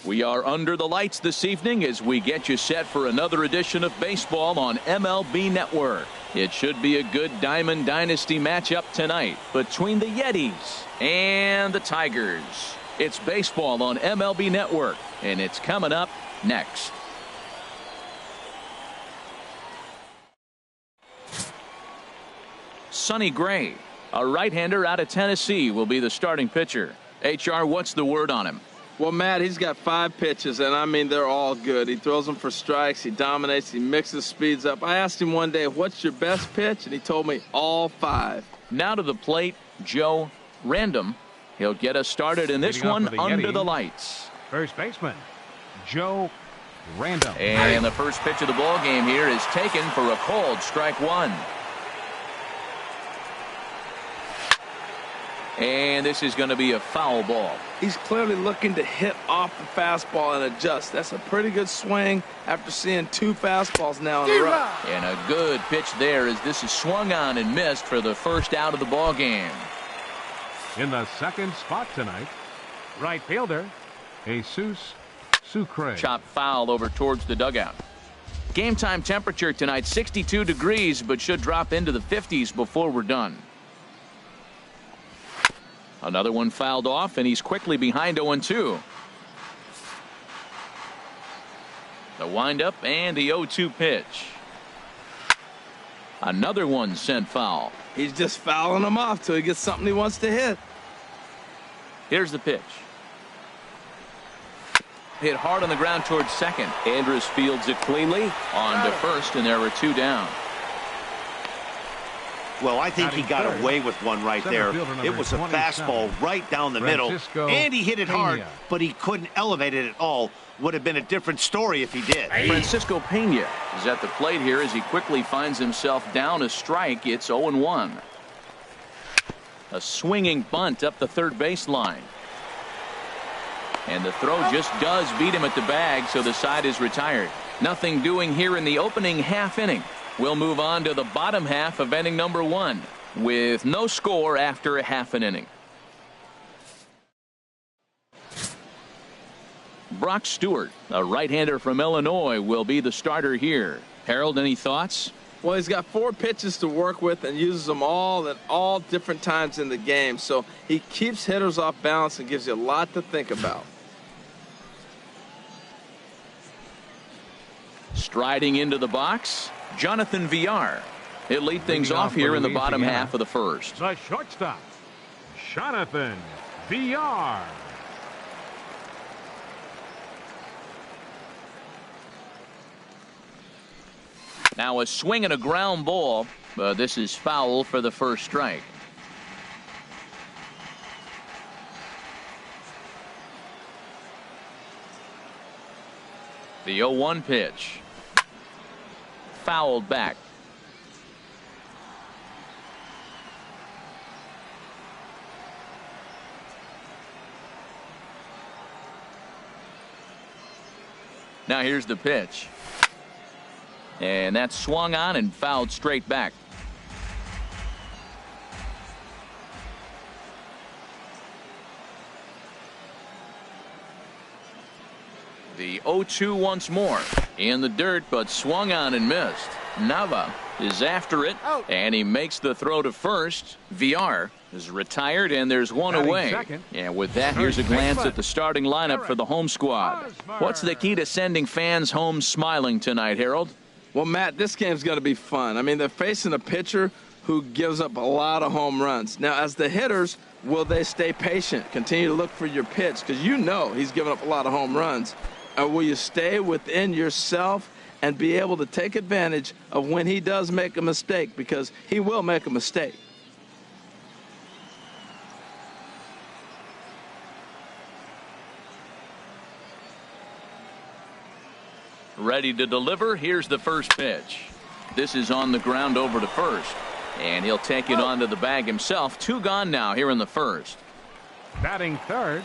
We are under the lights this evening as we get you set for another edition of baseball on MLB Network. It should be a good Diamond Dynasty matchup tonight between the Yetis and the Tigers. It's baseball on MLB Network, and it's coming up next. Sonny Gray, a right-hander out of Tennessee, will be the starting pitcher. HR, what's the word on him? Well, Matt, he's got 5 pitches, and I mean, they're all good. He throws them for strikes. He dominates. He mixes speeds up. I asked him one day, what's your best pitch? And he told me all 5. Now to the plate, Joe Random. He'll get us started in this one under the lights. First baseman, Joe Random. And the first pitch of the ball game here is taken for a cold strike 1. And this is going to be a foul ball. He's clearly looking to hit off the fastball and adjust. That's a pretty good swing after seeing 2 fastballs now in a row. And a good pitch there as this is swung on and missed for the first out of the ball game. In the second spot tonight, right fielder, Jesus Sucre. Chop foul over towards the dugout. Game time temperature tonight, 62 degrees, but should drop into the 50s before we're done. Another one fouled off, and he's quickly behind 0-2. The windup and the 0-2 pitch. Another one sent foul. He's just fouling them off till he gets something he wants to hit. Here's the pitch. Hit hard on the ground towards second. Andrus fields it cleanly. On to first, and there were 2 down. Well, I think he got away with one right there. It was a fastball right down the middle, and he hit it hard, but he couldn't elevate it at all. Would have been a different story if he did. Francisco Pena is at the plate here as he quickly finds himself down a strike. It's 0-1. A swinging bunt up the third baseline. And the throw just does beat him at the bag, so the side is retired. Nothing doing here in the opening half inning. We'll move on to the bottom half of inning number 1 with no score after a half an inning. Brock Stewart, a right-hander from Illinois, will be the starter here. Harold, any thoughts? Well, he's got 4 pitches to work with and uses them all at all different times in the game. So he keeps hitters off balance and gives you a lot to think about. Striding into the box, Jonathan Villar. He'll lead things off here in the bottom half of the first. The shortstop, Jonathan Villar. Now a swing and a ground ball. This is foul for the first strike. The 0-1 pitch. Fouled back. Now here's the pitch. And that's swung on and fouled straight back. The 0-2 once more. In the dirt, but swung on and missed. Nava is after it, and he makes the throw to first. Villar is retired, and there's one away. And with that, here's a glance at the starting lineup for the home squad. What's the key to sending fans home smiling tonight, Harold? Well, Matt, this game's going to be fun. I mean, they're facing a pitcher who gives up a lot of home runs. Now, as the hitters, will they stay patient, continue to look for your pitch? Because you know he's giving up a lot of home runs. Or will you stay within yourself and be able to take advantage of when he does make a mistake? Because he will make a mistake. Ready to deliver. Here's the first pitch. This is on the ground over to first. And he'll take it onto the bag himself. 2 gone now here in the first. Batting third.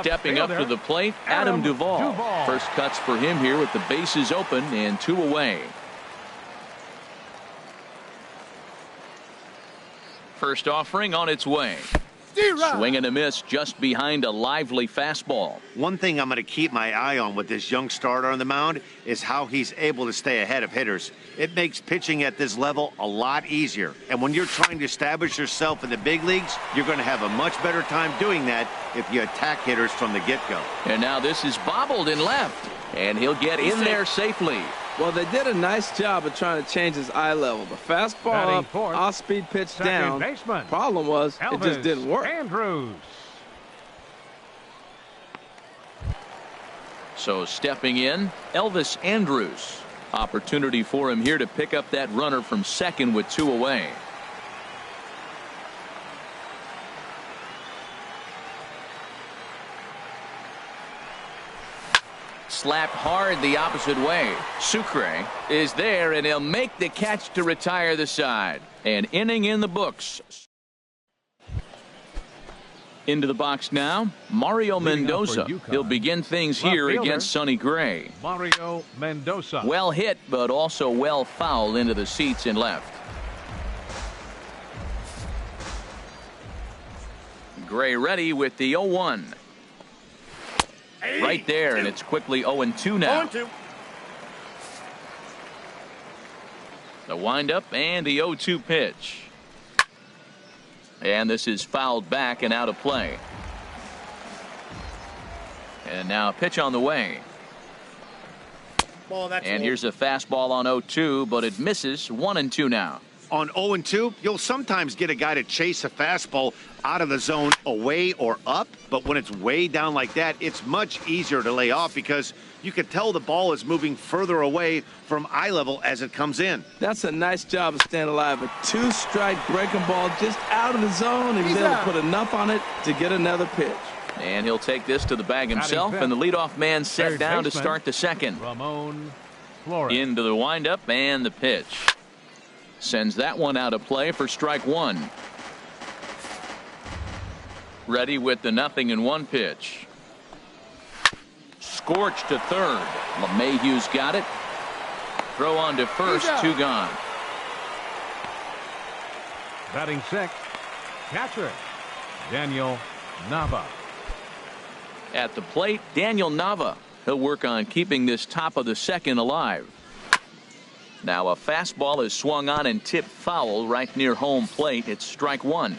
Stepping up to the plate, Adam Duvall. First cuts for him here with the bases open and 2 away. First offering on its way. Swing and a miss just behind a lively fastball. One thing I'm going to keep my eye on with this young starter on the mound is how he's able to stay ahead of hitters. It makes pitching at this level a lot easier. And when you're trying to establish yourself in the big leagues, you're going to have a much better time doing that if you attack hitters from the get-go. And now this is bobbled in left, and he'll get in there safely. Well, they did a nice job of trying to change his eye level. The fastball Batting up, fourth, off-speed pitch second down. baseman, Problem was, it just didn't work. Andrews. So stepping in, Elvis Andrews. Opportunity for him here to pick up that runner from second with 2 away. Slapped hard the opposite way. Sucre is there, and he'll make the catch to retire the side. An inning in the books. Into the box now, Mario Mendoza. He'll begin things here against Sonny Gray. Mario Mendoza. Well hit, but also well fouled into the seats in left. Gray ready with the 0-1. Right there, and it's quickly 0-2 now. 0-2. The windup and the 0-2 pitch. And this is fouled back and out of play. And now a pitch on the way. Ball, that's And low. here's a fastball on 0-2, but it misses. 1-2 now. On 0-2, you'll sometimes get a guy to chase a fastball out of the zone away or up, but when it's way down like that, it's much easier to lay off because you can tell the ball is moving further away from eye level as it comes in. That's a nice job of staying alive. A 2-strike breaking ball just out of the zone, and he's able to put enough on it to get another pitch. And he'll take this to the bag himself, and the leadoff man set Third down to baseman, start the second. Ramon Flores. Into the windup and the pitch. Sends that one out of play for strike one. Ready with the 0-1 pitch. Scorched to third. LeMahieu's got it. Throw on to first, 2 gone. Batting sixth, catcher Daniel Nava. At the plate, Daniel Nava. He'll work on keeping this top of the second alive. Now a fastball is swung on and tipped foul right near home plate. It's strike one.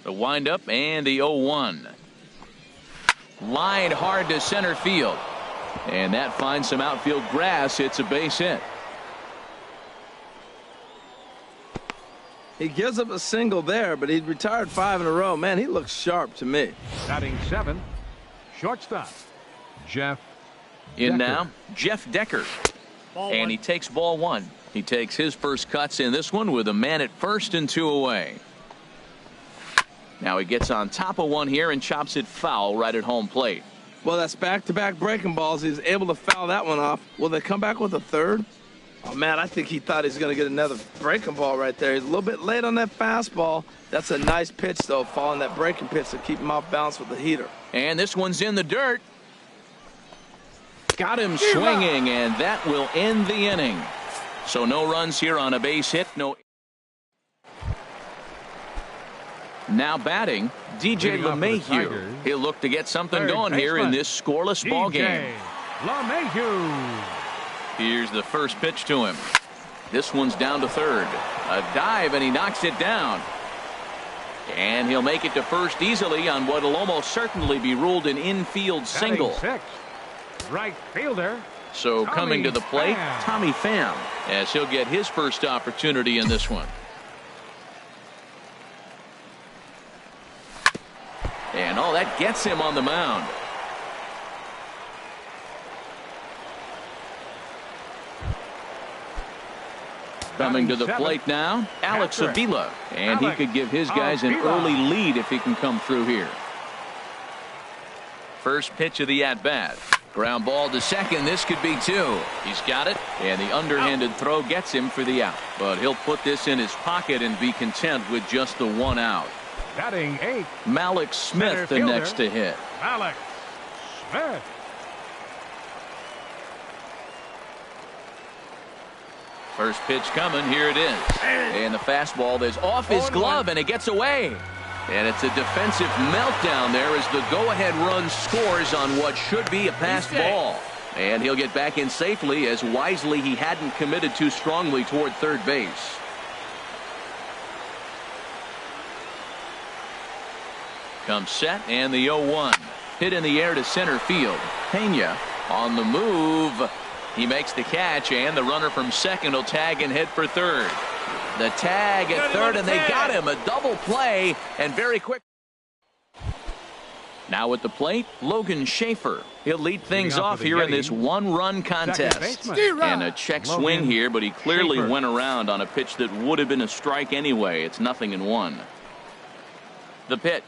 The windup and the 0-1. Line hard to center field. And that finds some outfield grass. It's a base hit. He gives up a single there, but he'd retired 5 in a row. Man, he looks sharp to me. Batting seventh, shortstop Jeff In Decker. now, Jeff Decker. Ball And one. he takes ball one. He takes his first cuts in this one with a man at first and 2 away. Now he gets on top of one here and chops it foul right at home plate. Well, that's back-to-back breaking balls. He's able to foul that one off. Will they come back with a third? Oh, man, I think he thought he was going to get another breaking ball right there. He's a little bit late on that fastball. That's a nice pitch, though, following that breaking pitch to keep him off balance with the heater. And this one's in the dirt. Got him swinging, and that will end the inning. So no runs here on a base hit. No. Now batting, DJ Leading off for the LeMahieu. Tigers, He'll look to get something third going here in baseman, this scoreless ball game. LeMahieu. Here's the first pitch to him. This one's down to third. A dive, and he knocks it down. And he'll make it to first easily on what will almost certainly be ruled an infield single. Batting sixth, right fielder. So coming to the plate, Pham. Tommy Pham, as he'll get his first opportunity in this one. And oh, that gets him on the mound. Coming to the seven, plate now, Alex Patrick. Avila. And he Alex could give his guys an Avila. early lead if he can come through here. First pitch of the at-bat. Ground ball to second. This could be two. He's got it. And the underhanded throw gets him for the out. But he'll put this in his pocket and be content with just the one out. Batting 8, Malik Smith Center the fielder. next to hit. Alex Smith. First pitch coming. Here it is. And the fastball is off his glove and it gets away. And it's a defensive meltdown there as the go-ahead run scores on what should be a passed ball. And he'll get back in safely as wisely he hadn't committed too strongly toward third base. Comes set and the 0-1. Hit in the air to center field. Pena on the move. He makes the catch and the runner from second will tag and head for third. The tag at third and they got him. A double play and very quick. Now at the plate, Logan Schaefer. He'll lead things off here in this one-run contest. And a check swing here, but he clearly went around on a pitch that would have been a strike anyway. It's 0-1. The pitch.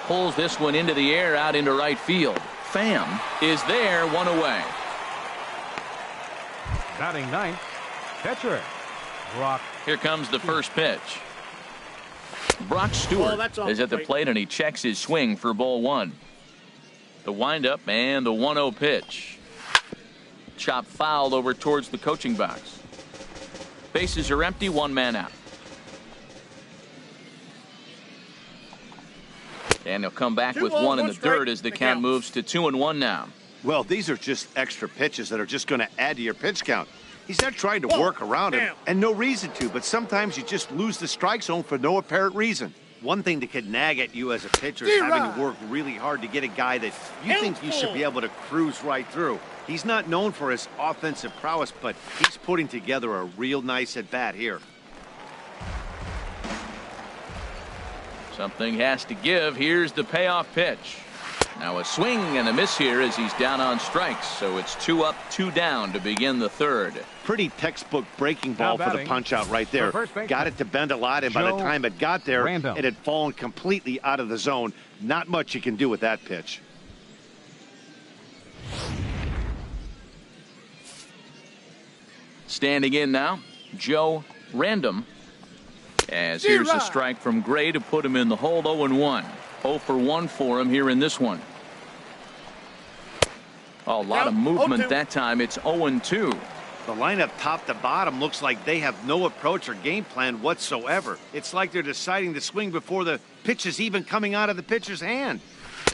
Pulls this one into the air out into right field. Pham is there, one away. Batting 9th, catcher Brock. Here comes the first pitch. Brock Stewart that's off is at the the plate and he checks his swing for ball one. The windup and the 1-0 pitch. Chop fouled over towards the coaching box. Bases are empty, one man out. And he'll come back with one in the dirt as the count moves to 2-1 now. Well, these are just extra pitches that are just going to add to your pitch count. He's not trying to work around him, and no reason to, but sometimes you just lose the strike zone for no apparent reason. One thing that could nag at you as a pitcher is having to work really hard to get a guy that you think you should be able to cruise right through. He's not known for his offensive prowess, but he's putting together a real nice at-bat here. Something has to give. Here's the payoff pitch. Now a swing and a miss here as he's down on strikes. So it's 2 up, 2 down to begin the third. Pretty textbook breaking ball for the punch out right there. Got it to bend a lot, and by the time it got there, it had fallen completely out of the zone. Not much you can do with that pitch. Standing in now, Joe Random. As here's a strike from Gray to put him in the hole. 0-1. 0 for 1 for him here in this one. Oh, a lot of movement that time. It's 0-2. The lineup top to bottom looks like they have no approach or game plan whatsoever. It's like they're deciding to swing before the pitch is even coming out of the pitcher's hand.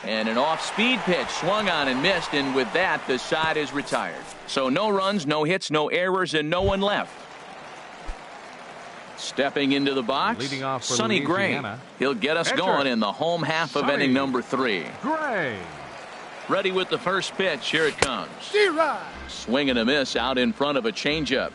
And an off-speed pitch swung on and missed, and with that, the side is retired. So no runs, no hits, no errors, and no one left. Stepping into the box, Leading off for Sonny Gray. Louisiana. He'll get us Pitcher, going in the home half of Sonny inning number 3. Gray. Ready with the first pitch. Here it comes. Swing and a miss out in front of a changeup.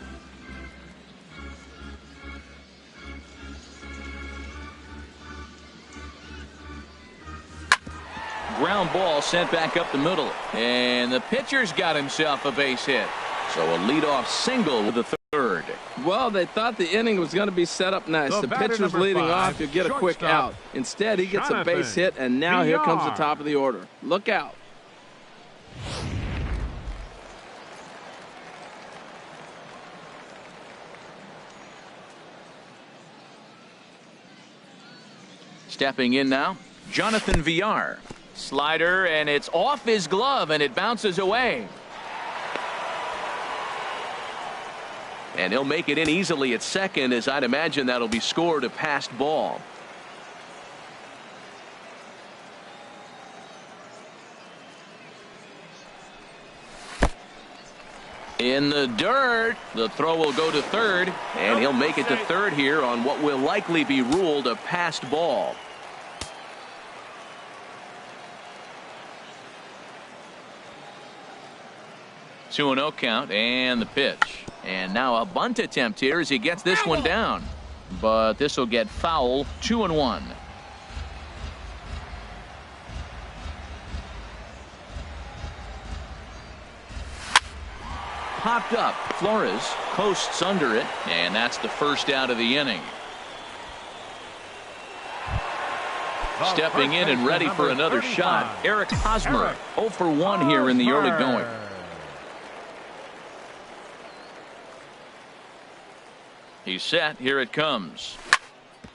Ground ball sent back up the middle. And the pitcher's got himself a base hit. So a leadoff single with the third. Well, they thought the inning was going to be set up nice. The The batter pitcher's number leading 5, off. You get a quick shortstop, out. Instead, he gets a base Jonathan hit, and now here comes the Villar. top of the order. Look out. Stepping in now, Jonathan Villar. Slider, and it's off his glove, and it bounces away. And he'll make it in easily at second, as I'd imagine that'll be scored a passed ball. In the dirt, the throw will go to third, and he'll make it to third here on what will likely be ruled a passed ball. Two and 0 count, and the pitch. And now a bunt attempt here as he gets this one down. But this will get foul. 2-1. popped up. Flores coasts under it, and that's the first out of the inning. Stepping in and ready for another shot, Eric Hosmer. 0 for 1 here in the early going. He's set. Here it comes.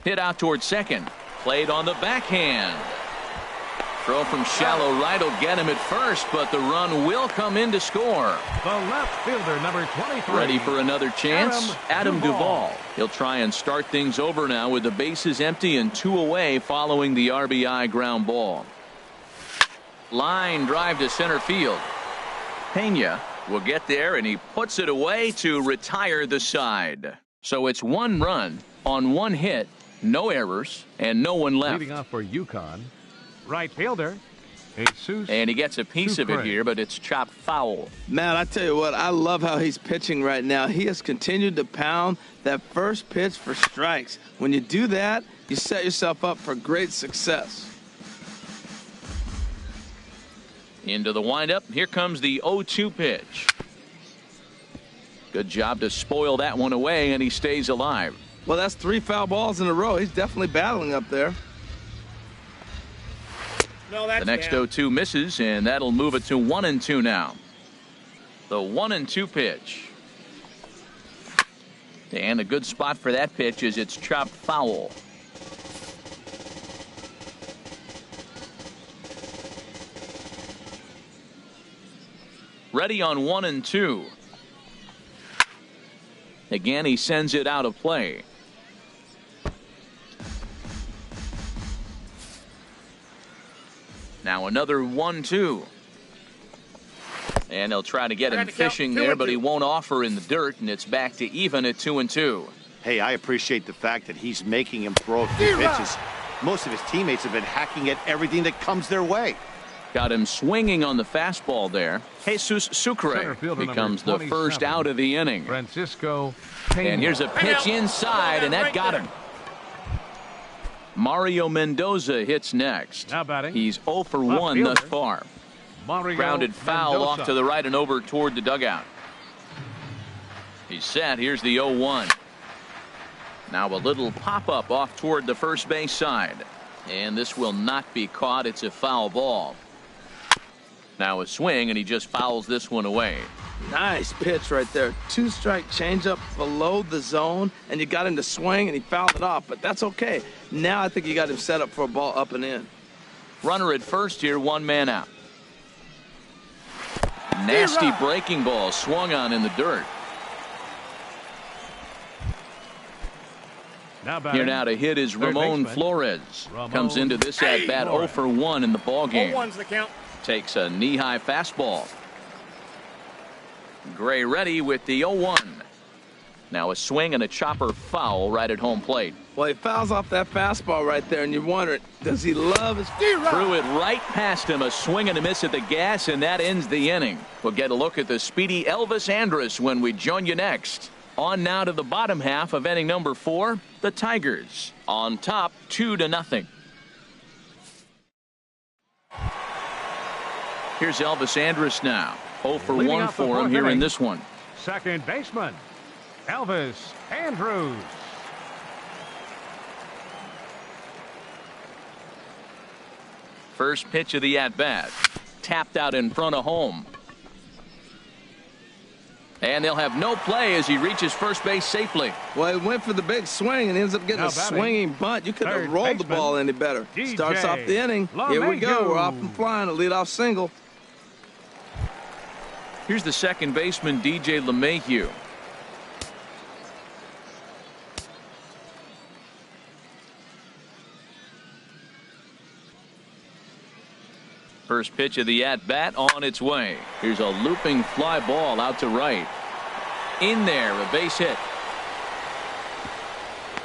Hit out towards second. Played on the backhand. Throw from shallow right will get him at first, but the run will come in to score. The left fielder, number 23. Ready for another chance? Adam Duvall. He'll try and start things over now with the bases empty and 2 away following the RBI ground ball. Line drive to center field. Pena will get there, and he puts it away to retire the side. So it's 1 run on 1 hit, no errors, and no one left. Leading off for UConn, right fielder, Jesus. And he gets a piece of it here, but it's chopped foul. Man, I tell you what, I love how he's pitching right now. He has continued to pound that first pitch for strikes. When you do that, you set yourself up for great success. Into the windup. Here comes the 0-2 pitch. Good job to spoil that one away, and he stays alive. Well, that's 3 foul balls in a row. He's definitely battling up there. No, that's The next down. 0-2 misses, and that'll move it to 1-2 now. The 1-2 pitch. And a good spot for that pitch is it's chopped foul. Ready on 1-2. Again, he sends it out of play. Now another 1-2. And they'll try to get him fishing there, but he won't offer in the dirt, and it's back to even at 2-2. Hey, I appreciate the fact that he's making him throw a few pitches. Most of his teammates have been hacking at everything that comes their way. Got him swinging on the fastball there. Jesus Sucre becomes the first out of the inning. Francisco Pena. And here's a pitch inside, and that got him. Mario Mendoza hits next. Now batting. He's 0 for 1 thus far. Mario Grounded foul Mendoza. off to the right and over toward the dugout. He's set. Here's the 0-1. Now a little pop-up off toward the first base side. And this will not be caught. It's a foul ball. Now a swing, and he just fouls this one away. Nice pitch right there. 2-strike changeup below the zone, and you got him to swing, and he fouled it off. But that's okay. Now I think you got him set up for a ball up and in. Runner at first here, 1 man out. Nasty breaking ball swung on in the dirt. Here now to hit is Ramon Flores. Comes into this at bat 0 for 1 in the ball game. 0-1's the count. Takes a knee-high fastball. Gray ready with the 0-1. Now a swing and a chopper foul right at home plate. Well, he fouls off that fastball right there, and you're wondering, does he love his... Threw it right past him. A swing and a miss at the gas, and that ends the inning. We'll get a look at the speedy Elvis Andrus when we join you next. On now to the bottom half of inning number 4. The Tigers on top 2-0. Here's Elvis Andrus now. 0 for 1 for him here in this one. Second baseman, Elvis Andrus. First pitch of the at-bat. Tapped out in front of home. And they'll have no play as he reaches first base safely. Well, he went for the big swing and ends up getting a swinging bunt. You could have rolled the ball any better. Starts off the inning. Here we go. We're off and flying. A leadoff single. Here's the second baseman, DJ LeMahieu. First pitch of the at-bat on its way. Here's a looping fly ball out to right. In there, a base hit.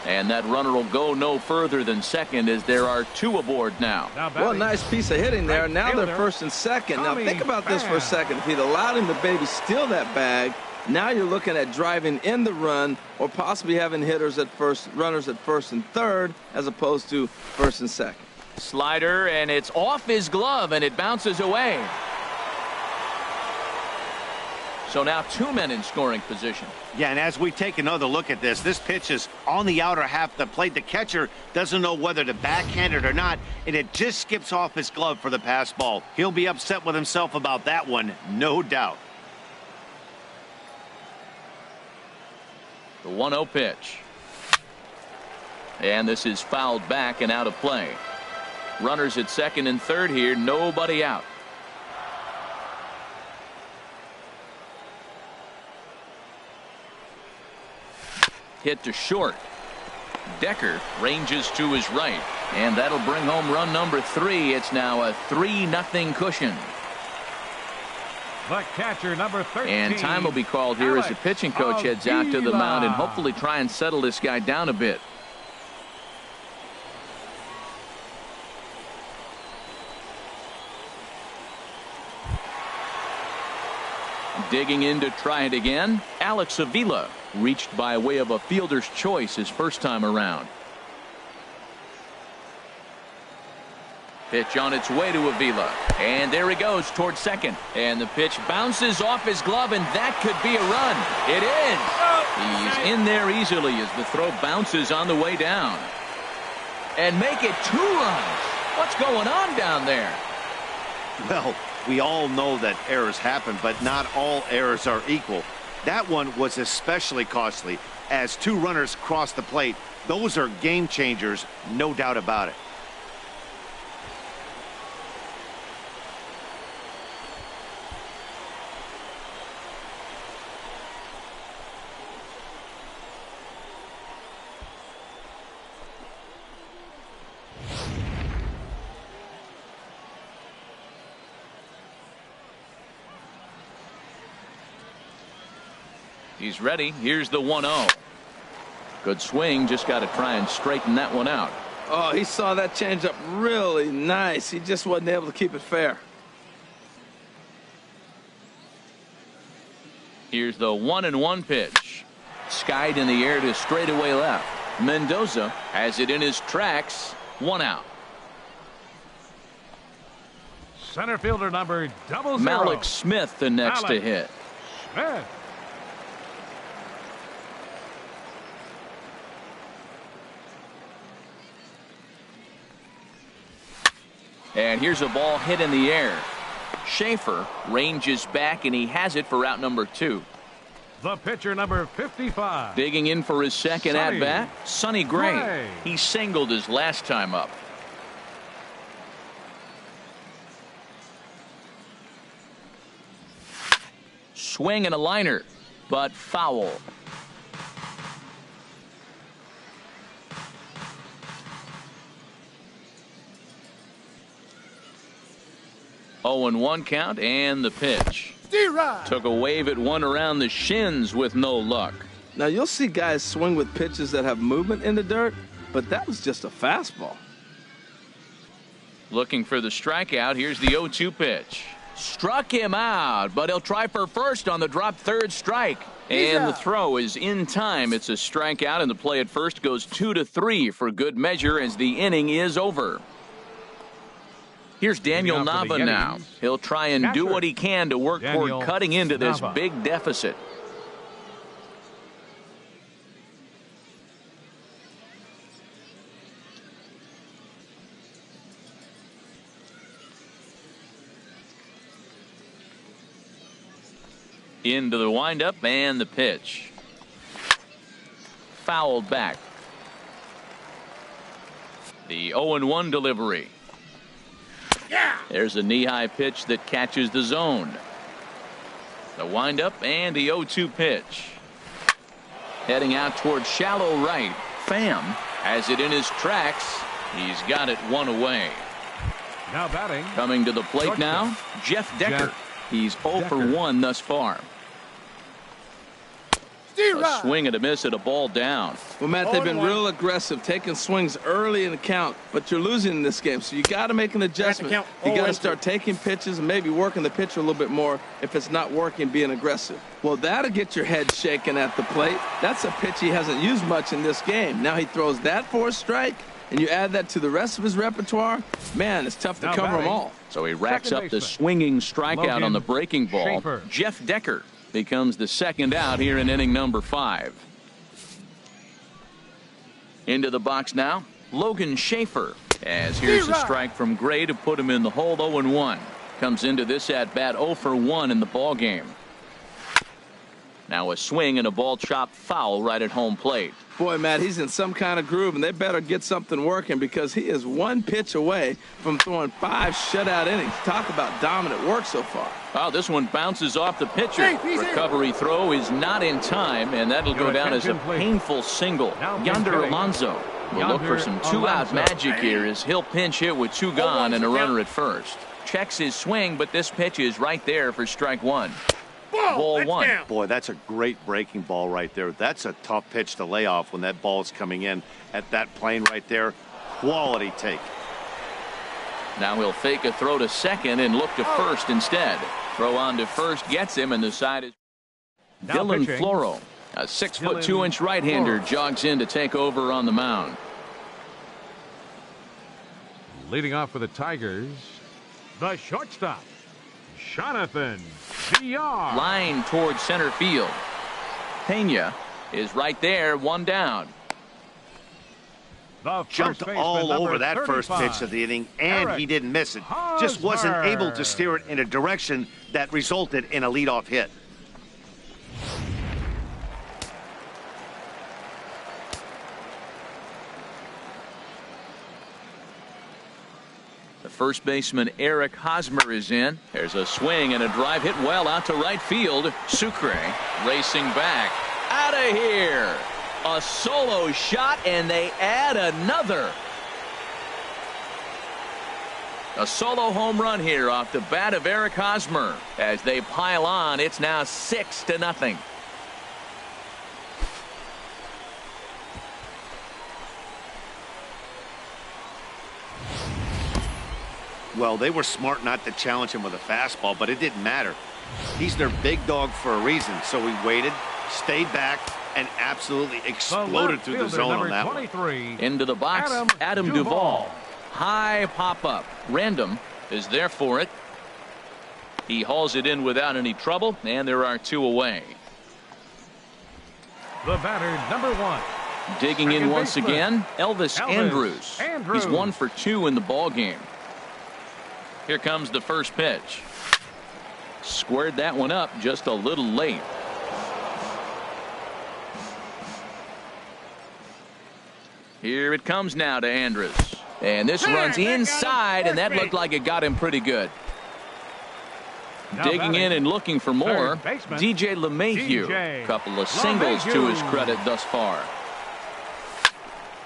And that runner will go no further than second as there are 2 aboard now. Well, nice piece of hitting there. Now they're first and second. Now think about this for a second. If he'd allowed him to maybe steal that bag, now you're looking at driving in the run or possibly having hitters at first, runners at first and third as opposed to first and second. Slider, and it's off his glove, and it bounces away. So now 2 men in scoring position. Yeah, and as we take another look at this pitch is on the outer half of the plate. The catcher doesn't know whether to backhand it or not, and it just skips off his glove for the pass ball. He'll be upset with himself about that one, no doubt. The 1-0 pitch. And this is fouled back and out of play. Runners at second and third here, nobody out. Hit to short. Decker ranges to his right, and that'll bring home run number 3. It's now a 3-0 cushion. The catcher, number 13. And time will be called here as the pitching coach heads out to the mound and hopefully try and settle this guy down a bit. Digging in to try it again, Alex Avila. Reached by way of a fielder's choice his first time around. Pitch on its way to Avila. And there he goes towards second. And the pitch bounces off his glove, and that could be a run. It is. He's in there easily as the throw bounces on the way down. And make it 2 runs. What's going on down there? Well, we all know that errors happen, but not all errors are equal. That one was especially costly as 2 runners crossed the plate. Those are game changers, no doubt about it. He's ready. Here's the 1-0. Good swing. Just got to try and straighten that one out. Oh, he saw that changeup really nice. He just wasn't able to keep it fair. Here's the 1-1 pitch. Skied in the air to straightaway left. Mendoza has it in his tracks. 1 out. Center fielder number 00. Malik Smith the next to hit. Smith. And here's a ball hit in the air. Schaefer ranges back, and he has it for out number 2. The pitcher, number 55. Digging in for his second Sonny at-bat, Sonny Gray. Gray. He singled his last time up. Swing and a liner, but foul. Oh, and 1 count, and the pitch. Took a wave at one around the shins with no luck. Now, you'll see guys swing with pitches that have movement in the dirt, but that was just a fastball. Looking for the strikeout. Here's the 0-2 pitch. Struck him out, but he'll try for first on the drop third strike. And the throw is in time. It's a strikeout, and the play at first goes 2-3 for good measure as the inning is over. Here's Daniel Nava now. He'll try and do what he can to work toward cutting into this big deficit. Into the windup and the pitch. Fouled back. The 0-1 delivery. There's a knee-high pitch that catches the zone. The windup and the 0-2 pitch. Heading out towards shallow right. Pham has it in his tracks. He's got it 1 away. Now batting. Coming to the plate now, Jeff Decker. He's 0 for 1 thus far. A swing and a miss at a ball down. Well, Matt, they've been real aggressive, taking swings early in the count, but you're losing in this game, so you got to make an adjustment. You got to start taking pitches and maybe working the pitcher a little bit more if it's not working, being aggressive. Well, that'll get your head shaken at the plate. That's a pitch he hasn't used much in this game. Now he throws that for a strike, and you add that to the rest of his repertoire, man, it's tough to cover them all. So he racks up the swinging strikeout on the breaking ball. Schaefer. Jeff Decker. becomes the second out here in inning number 5. Into the box now, Logan Schaefer. As here's a strike from Gray to put him in the hole. 0-1. Comes into this at bat 0 for 1 in the ball game. Now a swing and a ball chopped foul right at home plate. Boy, Matt, he's in some kind of groove, and they better get something working because he is one pitch away from throwing 5 shutout innings. Talk about dominant work so far. Oh, this one bounces off the pitcher. Recovery throw is not in time, and that'll go down as a painful single. Yonder Alonso will look for some 2-out magic here as he'll pinch hit with 2 gone and a runner at first. Checks his swing, but this pitch is right there for strike 1. Ball 1. Boy, that's a great breaking ball right there. That's a tough pitch to lay off when that ball's coming in at that plane right there. Quality take. Now he'll fake a throw to second and look to first instead. Throw on to first gets him, and the side is Dylan Floro. A 6'2" right-hander jogs in to take over on the mound. Leading off for the Tigers, the shortstop, Jonathan Villar. Line towards center field. Pena is right there, 1 down. Jumped all over that 35. first pitch of the inning, and he didn't miss it. Just wasn't able to steer it in a direction that resulted in a leadoff hit. The first baseman Eric Hosmer is in. There's a swing and a drive hit well out to right field. Sucre racing back. Out of here. A solo shot, and they add another. A solo home run here off the bat of Eric Hosmer. As they pile on, it's now 6-0. Well, they were smart not to challenge him with a fastball, but it didn't matter. He's their big dog for a reason, so he waited, stayed back, and absolutely exploded through the zone on that one. Into the box, Adam Duvall. High pop-up. Random is there for it. He hauls it in without any trouble, and there are 2 away. The batter, number 1. Digging in once again, Elvis Andrus. He's 1 for 2 in the ball game. Here comes the first pitch. Squared that one up just a little late. Here it comes now to Andrus. And this runs inside, and that looked like it got him pretty good. Digging in and looking for more, DJ LeMahieu. Couple of singles to his credit thus far.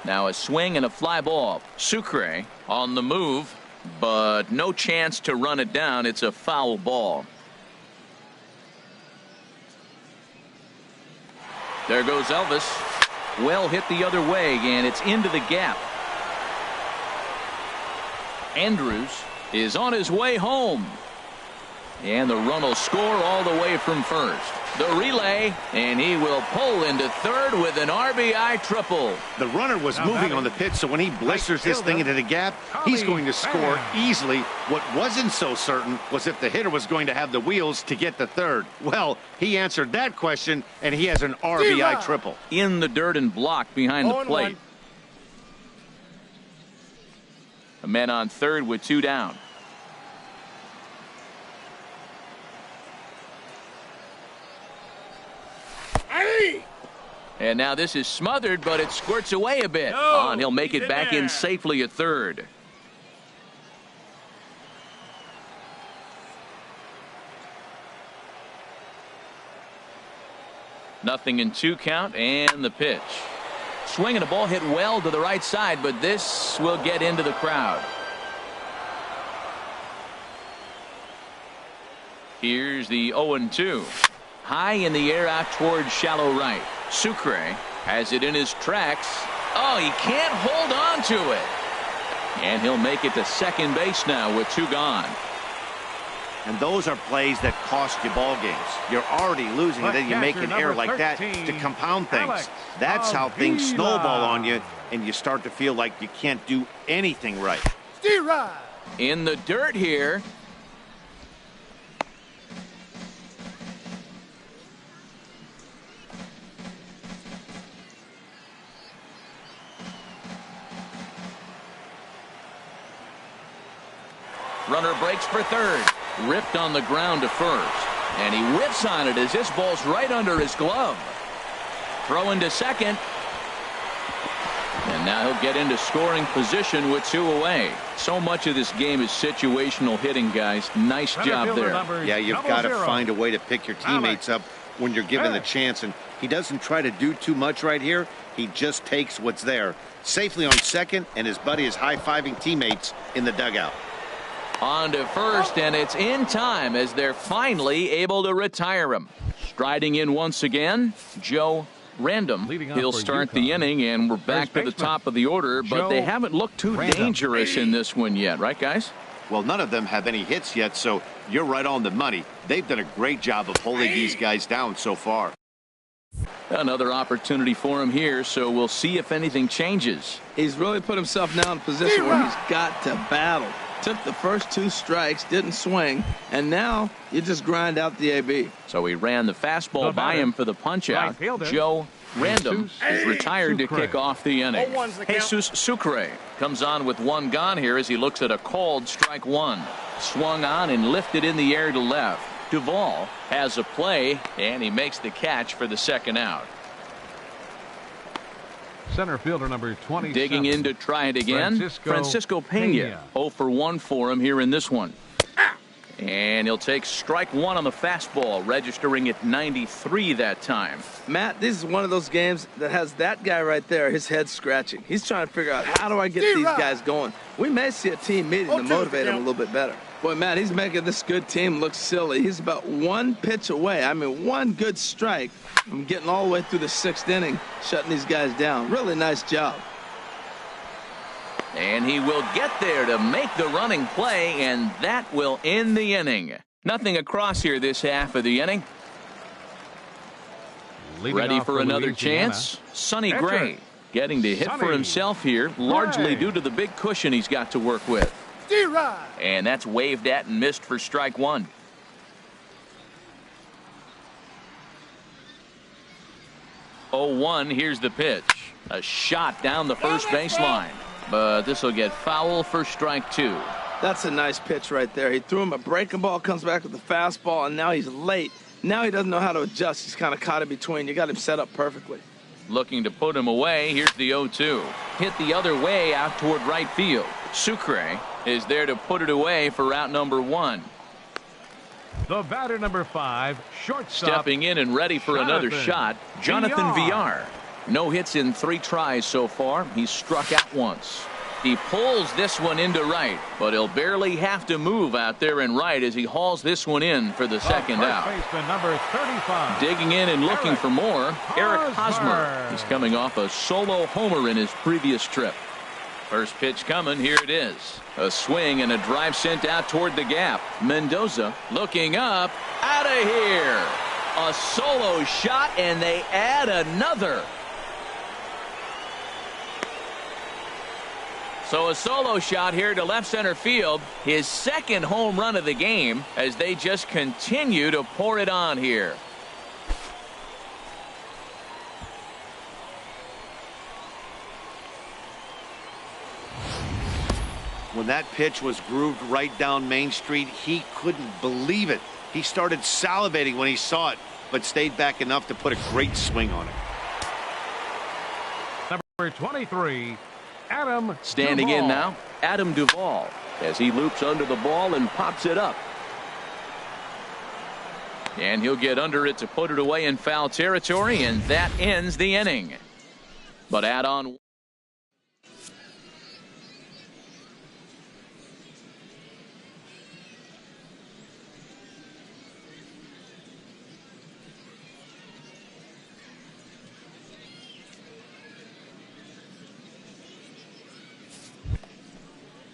Now a swing and a fly ball. Sucre on the move, but no chance to run it down. It's a foul ball. There goes Elvis. Well hit the other way, and it's into the gap. Andrus is on his way home. And the run will score all the way from first. The relay, and he will pull into third with an RBI triple. The runner was moving on the pitch, so when he blisters this thing into the gap, he's going to score easily. What wasn't so certain was if the hitter was going to have the wheels to get to third. Well, he answered that question, and he has an RBI triple. In the dirt and blocked behind the plate. A man on third with 2 down. And now this is smothered, but it squirts away a bit. And he'll make it back in safely at third. Nothing in 2 count, and the pitch. Swing and a ball hit well to the right side, but this will get into the crowd. Here's the 0-2. High in the air out towards shallow right. Sucre has it in his tracks. Oh, he can't hold on to it. And he'll make it to second base now with 2 gone. And those are plays that cost you ball games. You're already losing, and then you make an error like that to compound things. That's how things snowball on you, and you start to feel like you can't do anything right. In the dirt here. Runner breaks for third. Ripped on the ground to first. And he whips on it as this ball's right under his glove. Throw into second. And now he'll get into scoring position with 2 away. So much of this game is situational hitting, guys. Nice job there. Yeah, you've got to find a way to pick your teammates up when you're given the chance. And he doesn't try to do too much right here. He just takes what's there. Safely on second, and his buddy is high-fiving teammates in the dugout. On to first, and it's in time as they're finally able to retire him. Striding in once again, Joe Random. He'll start the inning, and we're back to the top of the order, but they haven't looked too dangerous in this one yet, right, guys? Well, none of them have any hits yet, so you're right on the money. They've done a great job of holding these guys down so far. Another opportunity for him here, so we'll see if anything changes. He's really put himself now in a position where he's got to battle. Took the first 2 strikes, didn't swing, and now you just grind out the AB. So he ran the fastball by him for the punch-out. Joe Random is retired to kick off the inning. Jesus Sucre comes on with 1 gone here as he looks at a called strike 1. Swung on and lifted in the air to left. Duvall has a play, and he makes the catch for the second out. Center fielder number 27. Digging in to try it again. Francisco Pena. 0 for 1 for him here in this one. And he'll take strike 1 on the fastball, registering at 93 that time. Matt, this is one of those games that has that guy right there, his head scratching. He's trying to figure out, how do I get these guys going? We may see a team meeting to motivate him a little bit better. Boy, Matt, he's making this good team look silly. He's about 1 pitch away. I mean, 1 good strike from getting all the way through the 6th inning, shutting these guys down. Really nice job. And he will get there to make the running play, and that will end the inning. Nothing across here this half of the inning. Ready for another chance? Sonny Gray getting to hit for himself here, largely due to the big cushion he's got to work with. And that's waved at and missed for strike 1. Here's the pitch. A shot down the first baseline. But this will get foul for strike 2. That's a nice pitch right there. He threw him a breaking ball, comes back with the fastball, and now he's late. Now he doesn't know how to adjust. He's kind of caught in between. You got him set up perfectly. Looking to put him away. Here's the 0-2. Hit the other way out toward right field. Sucre is there to put it away for route number 1. The batter number 5, shortstop. Stepping in and ready for another shot, Jonathan Villar. No hits in 3 tries so far. He's struck out once. He pulls this one into right, but he'll barely have to move out there in right as he hauls this one in for the second out. Baseman number 35. Digging in and looking for more, Eric Hosmer. He's coming off a solo homer in his previous trip. First pitch coming, here it is. A swing and a drive sent out toward the gap. Mendoza looking up, out of here. A solo shot, and they add another. So a solo shot here to left center field, his second home run of the game, as they just continue to pour it on here. When that pitch was grooved right down Main Street, he couldn't believe it. He started salivating when he saw it, but stayed back enough to put a great swing on it. Number 23, Adam Standing Duvall. in now, Adam Duvall, as he loops under the ball and pops it up. And he'll get under it to put it away in foul territory, and that ends the inning. But add on.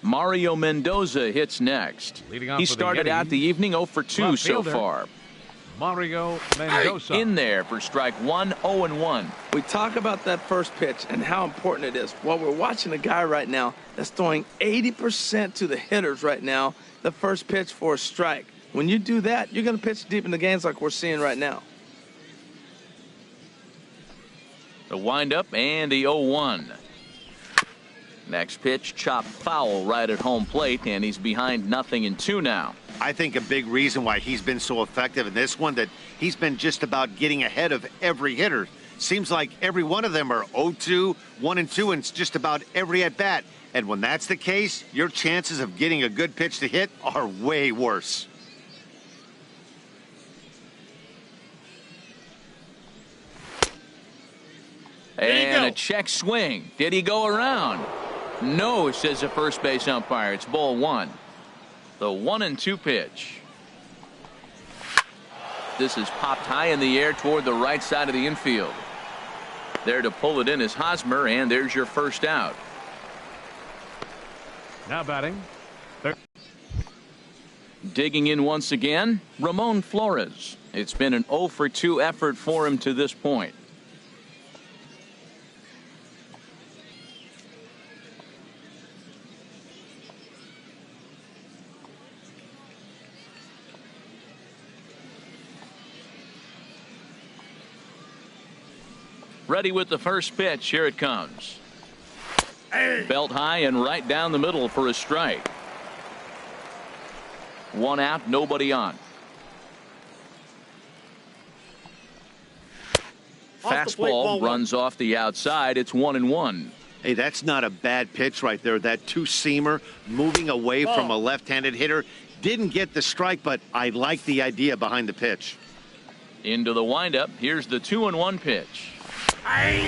Mario Mendoza hits next. He started out the evening 0 for 2 so far. Mario Mendoza. In there for strike 1, 0-1. We talk about that first pitch and how important it is. Well, we're watching a guy right now that's throwing 80% to the hitters right now, the first pitch for a strike. When you do that, you're going to pitch deep in the games like we're seeing right now. The windup and the 0-1. Next pitch, chopped foul right at home plate, and he's behind 0-2 now. I think a big reason why he's been so effective in this one that he's been just about getting ahead of every hitter. Seems like every one of them are 0-2, 1-2, and it's just about every at bat. And when that's the case, your chances of getting a good pitch to hit are way worse. And a check swing. Did he go around? No, says the first base umpire. It's ball one. The 1-2 pitch. This is popped high in the air toward the right side of the infield. There to pull it in is Hosmer, and there's your first out. Now batting. Digging in once again, Ramon Flores. It's been an 0-for-2 effort for him to this point. Ready with the first pitch. Here it comes. Belt high and right down the middle for a strike. One out, nobody on. Fastball runs off the outside. It's 1-1. Hey, that's not a bad pitch right there. That two-seamer moving away from a left-handed hitter. Didn't get the strike, but I like the idea behind the pitch. Into the windup. Here's the 2-1 pitch.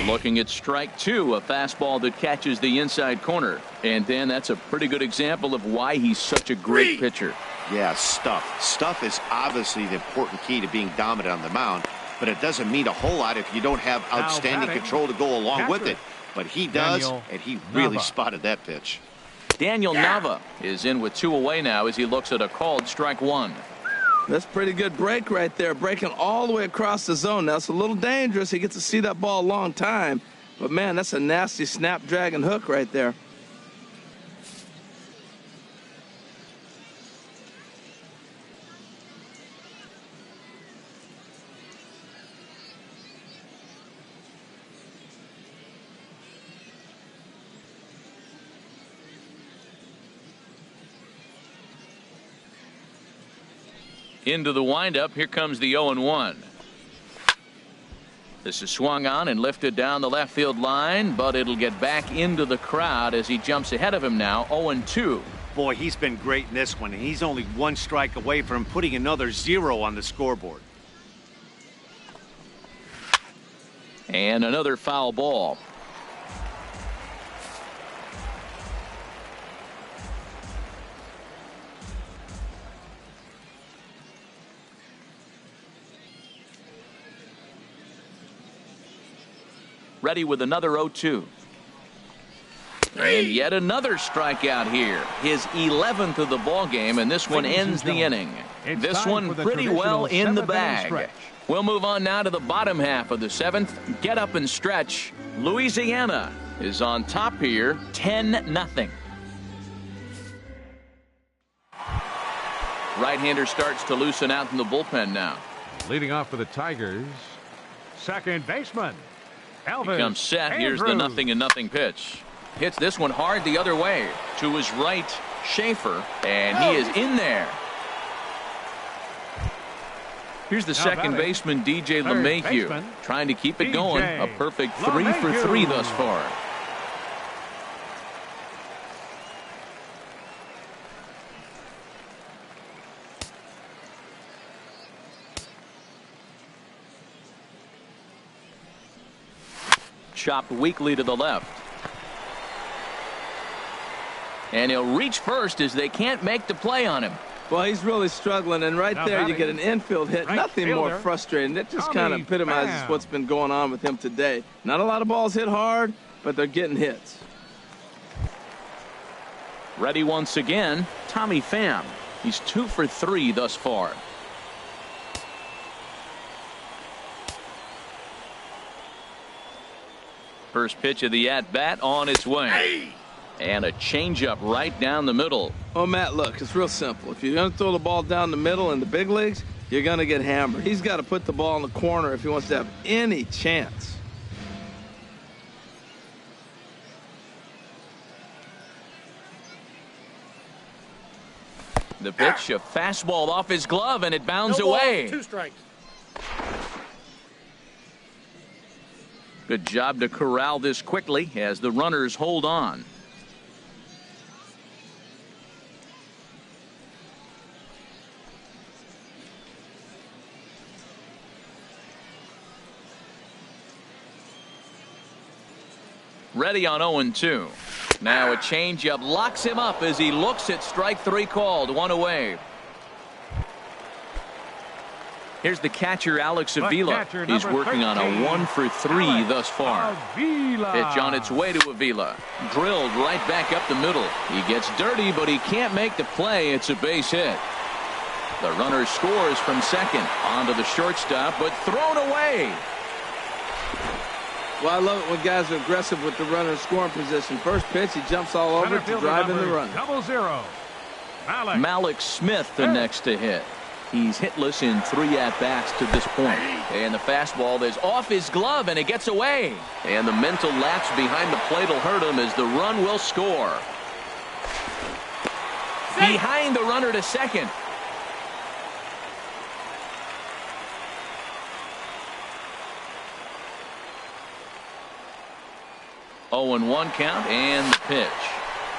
Looking at strike two, a fastball that catches the inside corner. And Dan, that's a pretty good example of why he's such a great pitcher. Yeah, stuff. Stuff is obviously the important key to being dominant on the mound, but it doesn't mean a whole lot if you don't have outstanding control to go along with it. But he does, and he really spotted that pitch. Daniel Nava is in with 2 away now as he looks at a called strike one. That's pretty good break right there, breaking all the way across the zone. Now, it's a little dangerous. He gets to see that ball a long time. But, man, that's a nasty snapdragon hook right there. Into the windup. Here comes the 0-1. This is swung on and lifted down the left field line, but it'll get back into the crowd as he jumps ahead of him now. 0-2. Boy, he's been great in this one, and he's only 1 strike away from putting another 0 on the scoreboard. And another foul ball. Ready with another 0-2. And yet another strikeout here. His 11th of the ball game, and this one ends the inning. This one pretty well in the bag. We'll move on now to the bottom half of the 7th. Get up and stretch. Louisiana is on top here, 10-0. Right-hander starts to loosen out in the bullpen now. Leading off for the Tigers, second baseman Elvis He comes set. Andrews. Here's the 0-0 pitch. Hits this one hard the other way to his right, Schaefer, and he is in there. Here's the second baseman, DJ LeMahieu, trying to keep it going. A perfect 3 for 3 thus far. Chopped weakly to the left. And he'll reach first as they can't make the play on him. Well, he's really struggling, and right there you get an infield hit. Nothing more frustrating. It just kind of epitomizes what's been going on with him today. Not a lot of balls hit hard, but they're getting hits. Ready once again, Tommy Pham. He's 2 for 3 thus far. First pitch of the at-bat on its way. And a changeup right down the middle. Oh, Matt, look, it's real simple. If you're going to throw the ball down the middle in the big leagues, you're going to get hammered. He's got to put the ball in the corner if he wants to have any chance. The pitch, a fastball off his glove, and it bounds No balls, away. 2 strikes. Good job to corral this quickly as the runners hold on. Ready on 0-2. Now a changeup locks him up as he looks at strike 3 called. 1 away. Here's the catcher, Alex Avila. He's working on a 1-for-3 thus far. Avila. Pitch on its way to Avila. Drilled right back up the middle. He gets dirty, but he can't make the play. It's a base hit. The runner scores from second. Onto the shortstop, but thrown away. Well, I love it when guys are aggressive with the runner in scoring position. First pitch, he jumps all over to drive in the run. 0-0. Malik Smith the next to hit. He's hitless in 3 at-bats to this point. And the fastball is off his glove, and it gets away. And the mental lapse behind the plate will hurt him as the run will score. Behind the runner to second. Oh, and 1 count, and the pitch.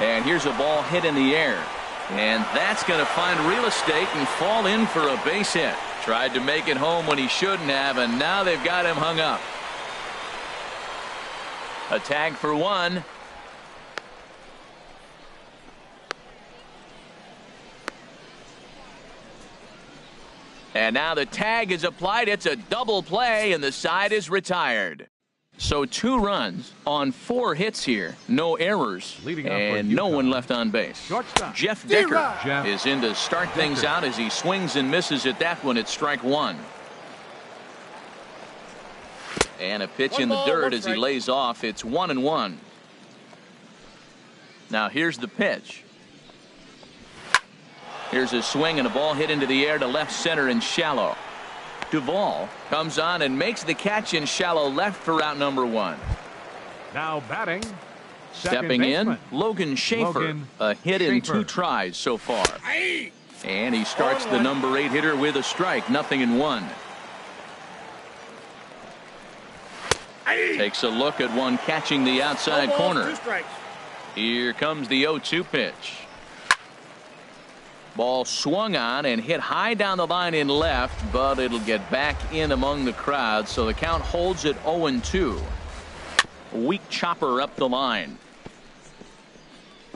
And here's a ball hit in the air. And that's going to find real estate and fall in for a base hit. Tried to make it home when he shouldn't have, and now they've got him hung up. A tag for 1. And now the tag is applied. It's a double play, and the side is retired. So 2 runs on 4 hits here. No errors. And no one left on base. Shortstop. Jeff Decker Jeff is in to start things out as he swings and misses at that one. It's strike 1. And a pitch in the dirt as he lays off. It's 1-1. Now here's the pitch. Here's a swing and a ball hit into the air to left center and shallow. Duvall comes on and makes the catch in shallow left for out number 1. Now batting. Stepping in, Logan Schaefer. A hit in 2 tries so far. And he starts the number 8 hitter with a strike. 0-1. Takes a look at one catching the outside corner. 2 strikes. Here comes the 0-2 pitch. Ball swung on and hit high down the line in left, but it'll get back in among the crowd, so the count holds at 0-2. Weak chopper up the line.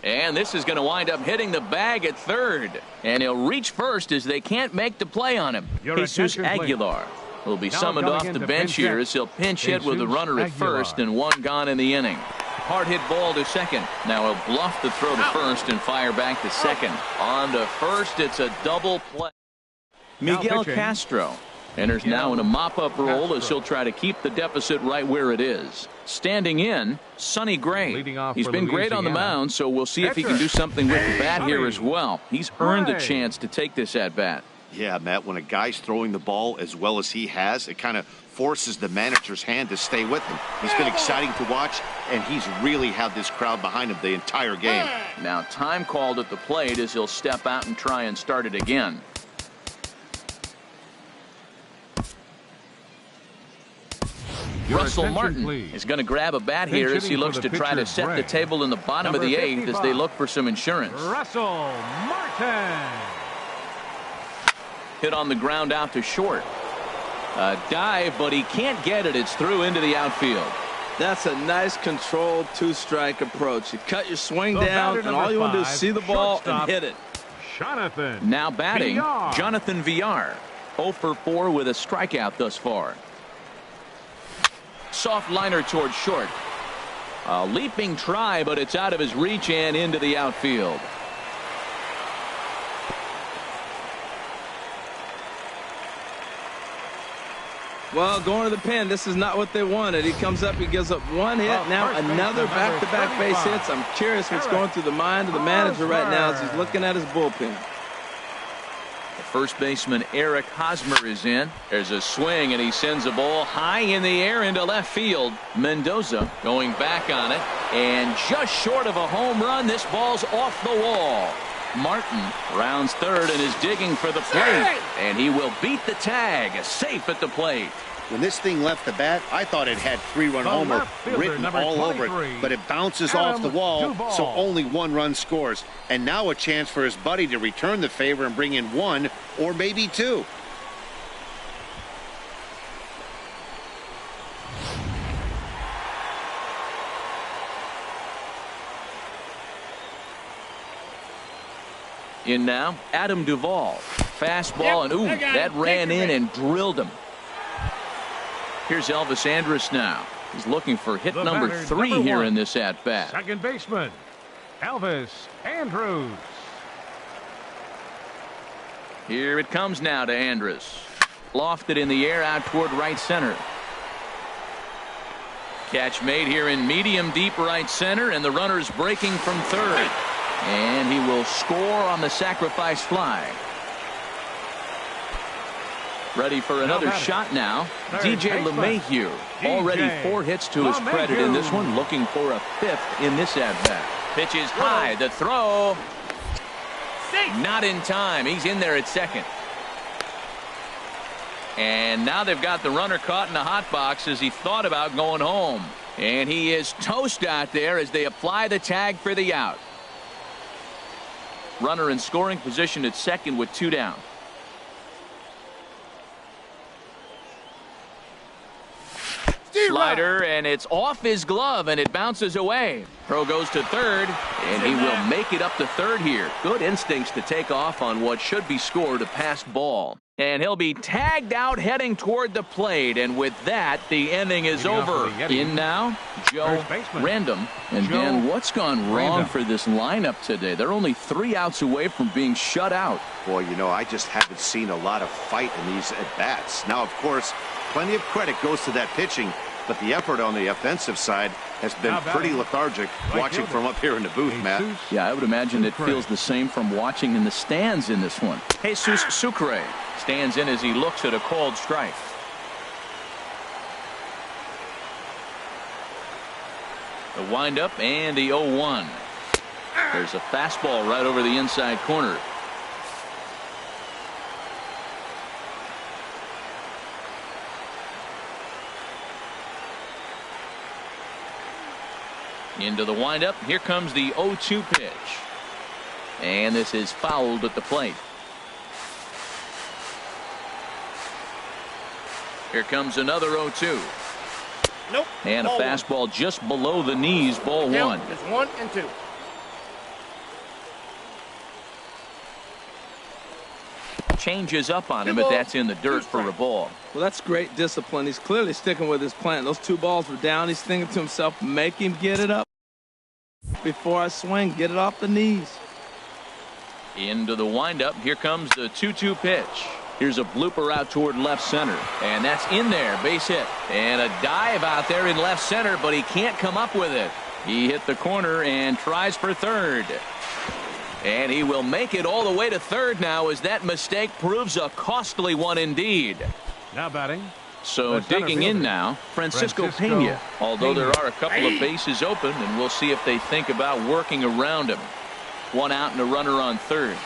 And this is going to wind up hitting the bag at third. And he'll reach first as they can't make the play on him. Jesus Aguilar will be summoned off the bench here as he'll pinch hit with a runner at first and 1 gone in the inning. Hard hit ball to second. Now he'll bluff the throw to first and fire back to second. On to first, it's a double play. Miguel Castro enters now in a mop-up role as he'll try to keep the deficit right where it is. Standing in, Sonny Gray. He's been great on the mound, so we'll see if he can do something with the bat here as well. He's earned a chance to take this at-bat. Yeah, Matt, when a guy's throwing the ball as well as he has, it kind of forces the manager's hand to stay with him. He's been exciting to watch, and he's really had this crowd behind him the entire game. Now time called at the plate as he'll step out and try and start it again. Russell Martin is going to grab a bat here as he looks to try to set the table in the bottom of the 8th as they look for some insurance. Russell Martin. Hit on the ground out to short. A dive, but he can't get it. It's through into the outfield. That's a nice controlled 2-strike approach. You cut your swing down, and all you want to do is see the ball and hit it. Jonathan. Now batting, Villar. Jonathan Villar. 0 for 4 with a strikeout thus far. Soft liner towards short. A leaping try, but it's out of his reach and into the outfield. Well, going to the pen, this is not what they wanted. He comes up, he gives up 1 hit, now another back-to-back base hits. I'm curious what's going through the mind of the manager right now as he's looking at his bullpen. The first baseman Eric Hosmer is in. There's a swing, and he sends a ball high in the air into left field. Mendoza going back on it, and just short of a home run, this ball's off the wall. Martin rounds third and is digging for the plate. And he will beat the tag. Safe at the plate. When this thing left the bat, I thought it had 3-run homer written all over it, but it bounces off the wall, so only 1 run scores. And now a chance for his buddy to return the favor and bring in 1 or maybe 2. In now, Adam Duvall. Fastball, and ooh, that ran in and drilled him. Here's Elvis Andrus now. He's looking for hit number 3 here in this at-bat. Second baseman, Elvis Andrus. Here it comes now to Andrus. Lofted in the air out toward right center. Catch made here in medium deep right center, and the runner's breaking from third. And he will score on the sacrifice fly. Ready for another shot now. DJ LeMahieu. Already 4 hits to his credit in this one. Looking for a 5th in this at-bat. Pitch is high. The throw. Not in time. He's in there at second. And now they've got the runner caught in the hot box as he thought about going home. And he is toast out there as they apply the tag for the out. Runner in scoring position at second with 2 down. Slider, and it's off his glove, and it bounces away. Throw goes to third, and he will make it up to third here. Good instincts to take off on what should be scored a passed ball. And he'll be tagged out heading toward the plate, and with that, the inning is over. In now, Joe Random. And Dan, what's gone wrong for this lineup today? They're only 3 outs away from being shut out. Boy, you know, I just haven't seen a lot of fight in these at-bats. Now, of course, plenty of credit goes to that pitching, but the effort on the offensive side has been pretty lethargic watching from up here in the booth, Matt. Yeah, I would imagine it feels the same from watching in the stands in this one. Jesus Sucre stands in as he looks at a called strike. The windup and the 0-1. There's a fastball right over the inside corner. Into the windup. Here comes the 0-2 pitch. And this is fouled at the plate. Here comes another 0-2. Nope. And a fastball just below the knees. Ball 1. It's 1 and 2. Changes up on him, but that's in the dirt for a ball. Well, that's great discipline. He's clearly sticking with his plan. Those 2 balls were down. He's thinking to himself, make him get it up before I swing. Get it off the knees. Into the windup. Here comes the 2-2 pitch. Here's a blooper out toward left center. And that's in there. Base hit. And a dive out there in left center, but he can't come up with it. He hit the corner and tries for third. And he will make it all the way to third now as that mistake proves a costly one indeed. Now batting. So digging in now, Francisco Pena. Although there are a couple of bases open, and we'll see if they think about working around him. 1 out and a runner on third.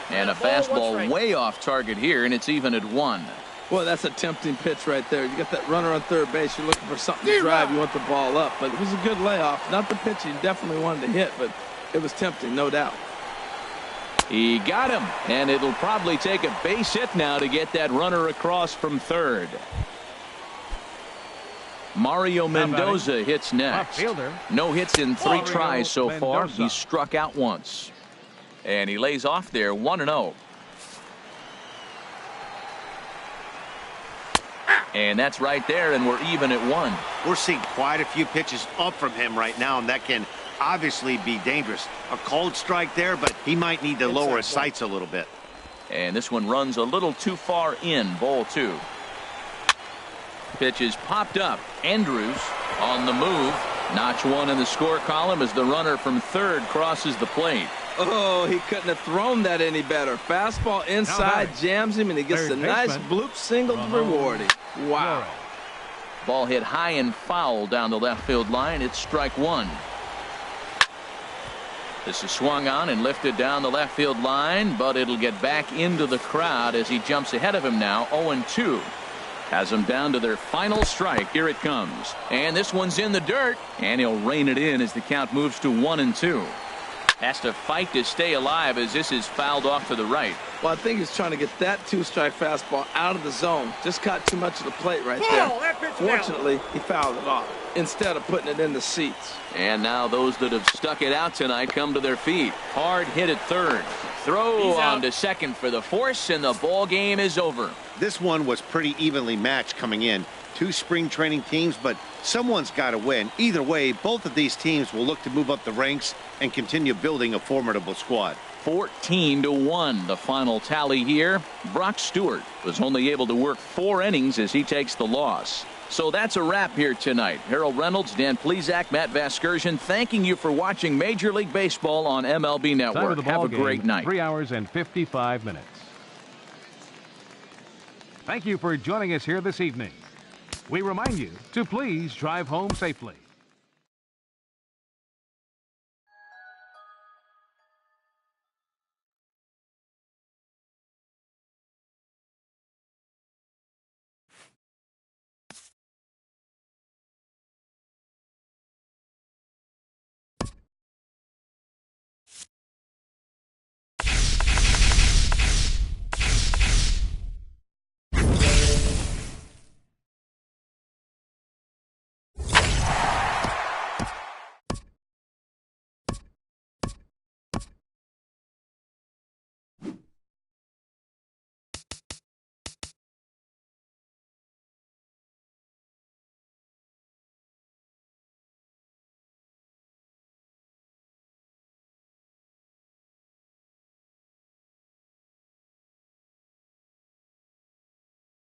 And a fastball way off target here, and it's even at 1. Well, that's a tempting pitch right there. You got that runner on third base. You're looking for something to drive. You want the ball up. But it was a good layoff. Not the pitch he definitely wanted to hit, but it was tempting, no doubt. He got him, and it'll probably take a base hit now to get that runner across from third. Mario Mendoza hits next. No hits in 3 tries so far. He's struck out once. And he lays off there 1-0. And that's right there, and we're even at 1. We're seeing quite a few pitches up from him right now, and that can obviously be dangerous. A cold strike there, but he might need to lower his sights a little bit. And this one runs a little too far in. Ball 2. Pitch is popped up. Andrus on the move. Notch 1 in the score column as the runner from third crosses the plate. Oh, he couldn't have thrown that any better. Fastball inside, jams him, and he gets a nice bloop single to reward him. Wow. Ball hit high and foul down the left field line. It's strike 1. This is swung on and lifted down the left field line, but it'll get back into the crowd as he jumps ahead of him now. 0-2. Has them down to their final strike. Here it comes. And this one's in the dirt. And he'll rein it in as the count moves to 1-2. Has to fight to stay alive as this is fouled off to the right. Well, I think he's trying to get that 2-strike fastball out of the zone. Just caught too much of the plate right there. Fortunately, he fouled it off instead of putting it in the seats. And now those that have stuck it out tonight come to their feet. Hard hit at third. Throw on to second for the force, and the ball game is over. This one was pretty evenly matched coming in. Two spring training teams, but someone's got to win. Either way, both of these teams will look to move up the ranks and continue building a formidable squad. 14-1 the final tally here. Brock Stewart was only able to work 4 innings as he takes the loss. So that's a wrap here tonight. Harold Reynolds, Dan Plesac, Matt Vasgersian, thanking you for watching Major League Baseball on MLB Network. Have a great night. 3 hours and 55 minutes. Thank you for joining us here this evening. We remind you to please drive home safely.